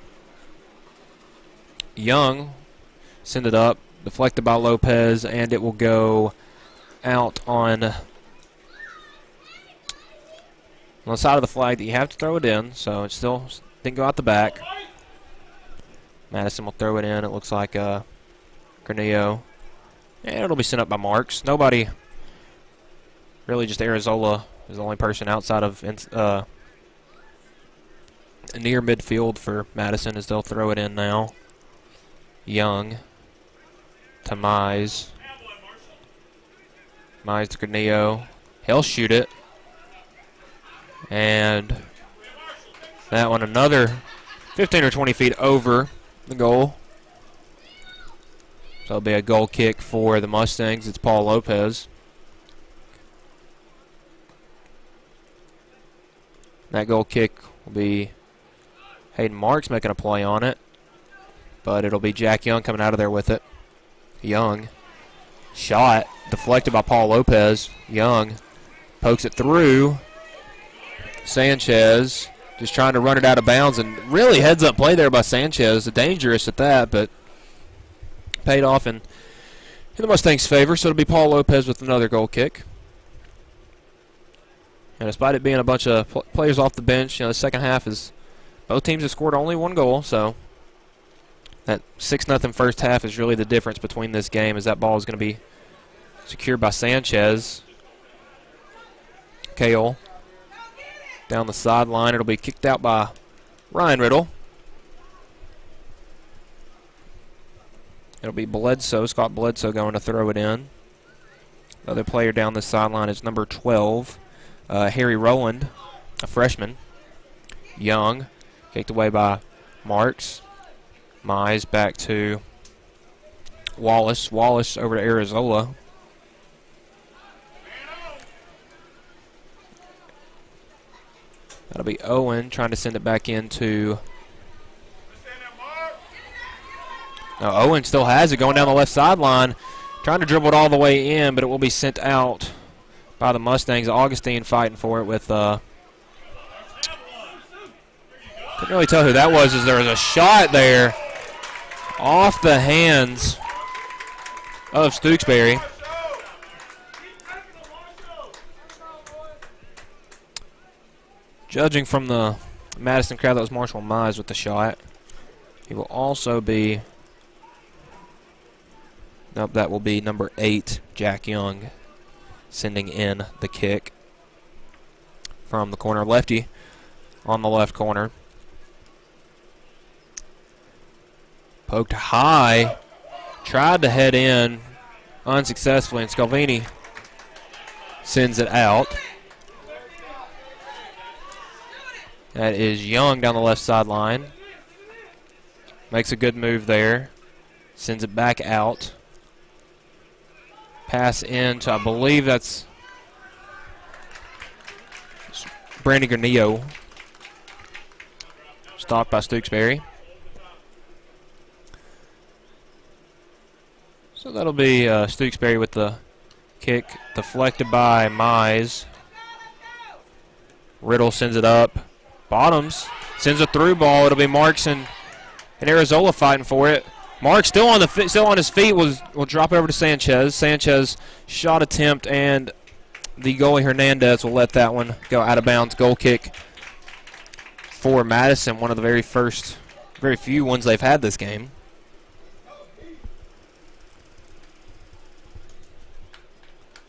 Young send it up, deflected by Lopez, and it will go out on the side of the flag that you have to throw it in, so it still didn't go out the back. Madison will throw it in. It looks like Granillo. And it'll be sent up by Marks. Nobody, really just Arizola is the only person outside of near midfield for Madison as they'll throw it in now. Young to Mize. Mize to Granillo. He'll shoot it. And that one another 15 or 20 feet over the goal. So it'll be a goal kick for the Mustangs. It's Paul Lopez. That goal kick will be Hayden Marks making a play on it. But it'll be Jack Young coming out of there with it. Young. Shot. Deflected by Paul Lopez. Young pokes it through. Sanchez Just trying to run it out of bounds, and really heads-up play there by Sanchez. Dangerous at that, but paid off in the Mustangs' favor. So it'll be Paul Lopez with another goal kick. And despite it being a bunch of players off the bench, the second half is both teams have scored only one goal. So that 6-0 first half is really the difference between this game, as that ball is going to be secured by Sanchez. Kale down the sideline. It'll be kicked out by Ryan Riddle. It'll be Bledsoe, Scott Bledsoe, going to throw it in. The other player down the sideline is number 12, Harry Rowland, a freshman. Young, kicked away by Marks. Mize back to Wallace. Wallace over to Arizola. That'll be Owen trying to send it back into. No, Owen still has it going down the left sideline, trying to dribble it all the way in, but it will be sent out by the Mustangs. Augustine fighting for it with. Couldn't really tell who that was, as there was a shot there off the hands of Stooksbury. Judging from the Madison crowd, that was Marshall Mize with the shot. He will also be, nope, that will be number 8, Jack Young, sending in the kick from the corner. Lefty on the left corner. Poked high, tried to head in unsuccessfully, and Scalvini sends it out. That is Young down the left sideline. Makes a good move there. Sends it back out. Pass into, I believe that's Brandon Granillo. Stopped by Stooksbury. So that'll be Stooksbury with the kick. Deflected by Mize. Riddle sends it up. Bottoms sends a through ball. It'll be Marks and Arizola fighting for it. Marks still on his feet will drop over to Sanchez. Sanchez shot attempt, and the goalie Hernandez will let that one go out of bounds. Goal kick for Madison, one of the very few ones they've had this game.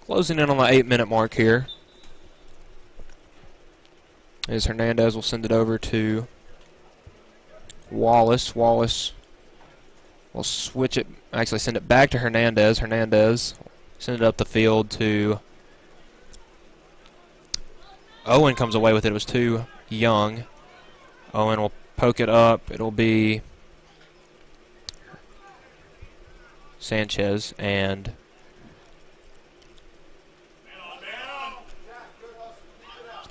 Closing in on the 8-minute mark here. As Hernandez will send it over to Wallace. Wallace will switch it, actually send it back to Hernandez. Hernandez send it up the field to Owen. Comes away with it. It was too Young. Owen will poke it up. It'll be Sanchez, and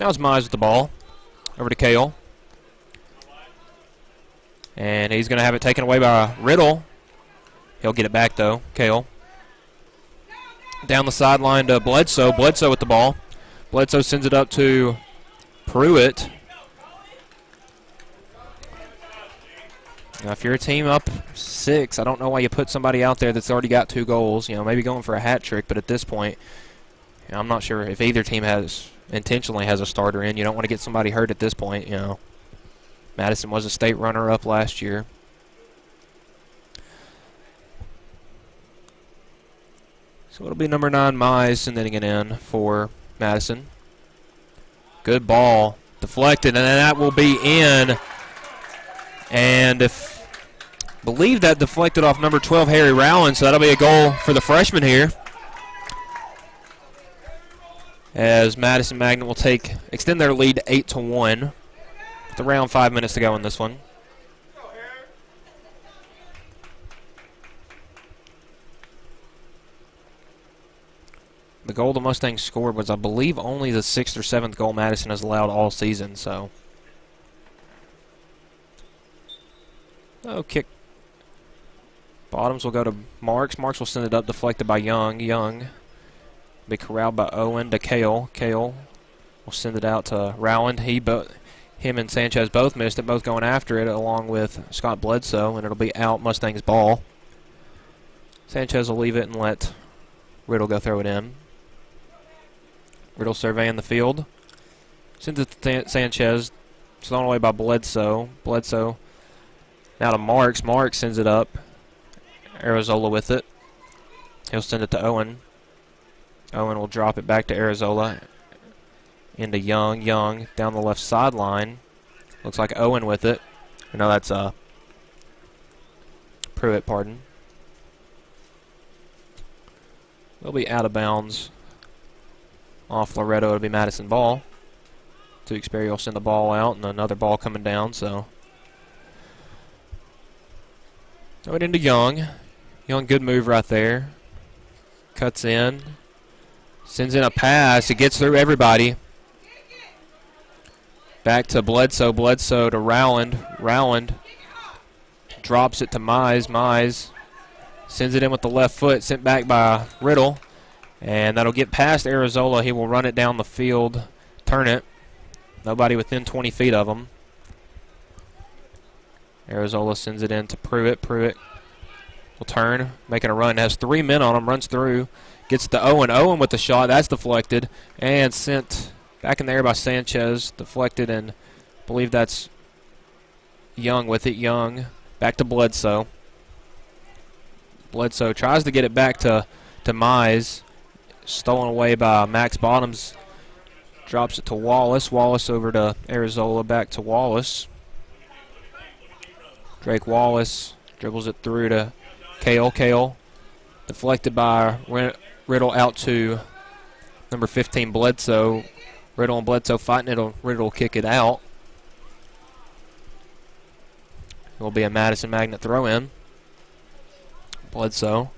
now it's Mize with the ball. Over to Kale. And he's going to have it taken away by Riddle. He'll get it back, though. Kale. Down the sideline to Bledsoe. Bledsoe with the ball. Bledsoe sends it up to Pruitt. Now, if you're a team up 6, I don't know why you put somebody out there that's already got 2 goals. Maybe going for a hat trick, but at this point, I'm not sure if either team intentionally has a starter in. You don't want to get somebody hurt at this point. Madison was a state runner-up last year. So it'll be number 9, Mize, sending it in for Madison. Good ball. Deflected, and that will be in. And I believe that deflected off number 12, Harry Rowland, so that'll be a goal for the freshman here. As Madison Magnet will extend their lead to 8-1 with around 5 minutes to go in this one. The goal the Mustangs scored was, I believe, only the 6th or 7th goal Madison has allowed all season. So, kick. Bottoms will go to Marks. Marks will send it up, deflected by Young. Young be corralled by Owen to Kale. Kale will send it out to Rowland. He him and Sanchez both missed it, both going after it along with Scott Bledsoe, and it'll be out Mustangs ball. Sanchez will leave it and let Riddle go throw it in. Riddle surveying the field. Sends it to Sanchez. Thrown away by Bledsoe. Bledsoe now to Marks. Marks sends it up. Arizola with it. He'll send it to Owen. Owen will drop it back to Arizola. Into Young. Young down the left sideline. Looks like Owen with it. No, that's Pruitt, pardon. They'll be out of bounds. Off Loretto, it'll be Madison ball. Tewksbury will send the ball out, and another ball coming down, so. Throw it into Young. Young, good move right there. Cuts in. Sends in a pass. It gets through everybody. Back to Bledsoe. Bledsoe to Rowland. Rowland drops it to Mize. Mize sends it in with the left foot. Sent back by Riddle. And that'll get past Arizola. He will run it down the field. Turn it. Nobody within 20 feet of him. Arizola sends it in to Pruitt. Pruitt will turn, making a run. Has 3 men on him. Runs through. Gets to Owen. Owen with the shot. That's deflected. And sent back in the air by Sanchez. Deflected, and I believe that's Young with it. Young back to Bledsoe. Bledsoe tries to get it back to Mize. Stolen away by Max Bottoms. Drops it to Wallace. Wallace over to Arizola. Back to Wallace. Drake Wallace dribbles it through to Kale. Kale deflected by Riddle out to number 15 Bledsoe. Riddle and Bledsoe fighting it. Riddle will kick it out. It will be a Madison Magnet throw in. Bledsoe.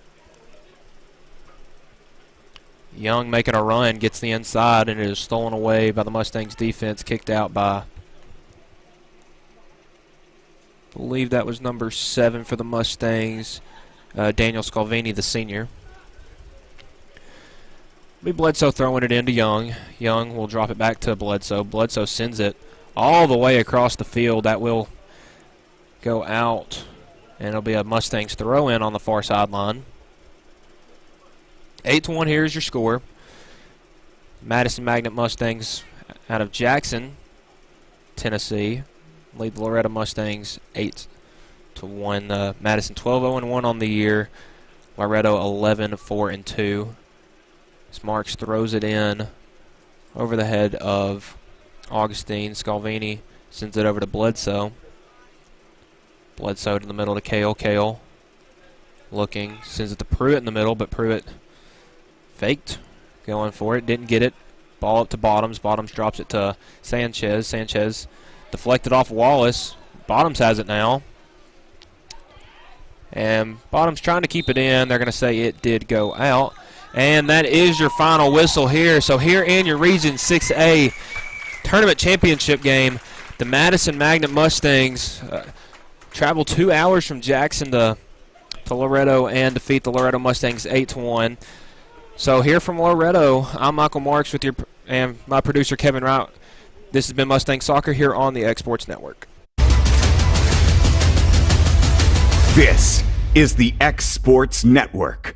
Young making a run, gets the inside, and it is stolen away by the Mustangs defense, kicked out by, I believe that was number 7 for the Mustangs, Daniel Scalvini, the senior. Be Bledsoe throwing it into Young. Young will drop it back to Bledsoe. Bledsoe sends it all the way across the field. That will go out, and it'll be a Mustangs throw in on the far sideline. 8-1, here's your score. Madison Magnet Mustangs out of Jackson, Tennessee, lead the Loretto Mustangs 8-1. Madison 12-0-1 on the year. Loretto 11-4-2. As Marks throws it in over the head of Augustine. Scalvini sends it over to Bledsoe. Bledsoe to the middle to Kale. Kale looking, sends it to Pruitt in the middle, but Pruitt faked, going for it, didn't get it. Ball up to Bottoms. Bottoms drops it to Sanchez. Sanchez deflected off Wallace. Bottoms has it now. And Bottoms trying to keep it in. They're going to say it did go out. And that is your final whistle here. So here in your Region 6A tournament championship game, the Madison Magnet Mustangs travel 2 hours from Jackson to Loretto and defeat the Loretto Mustangs 8-1. So here from Loretto, I'm Michael Marks with and my producer Kevin Wright. This has been Mustang Soccer here on the X Sports Network. This is the X Sports Network.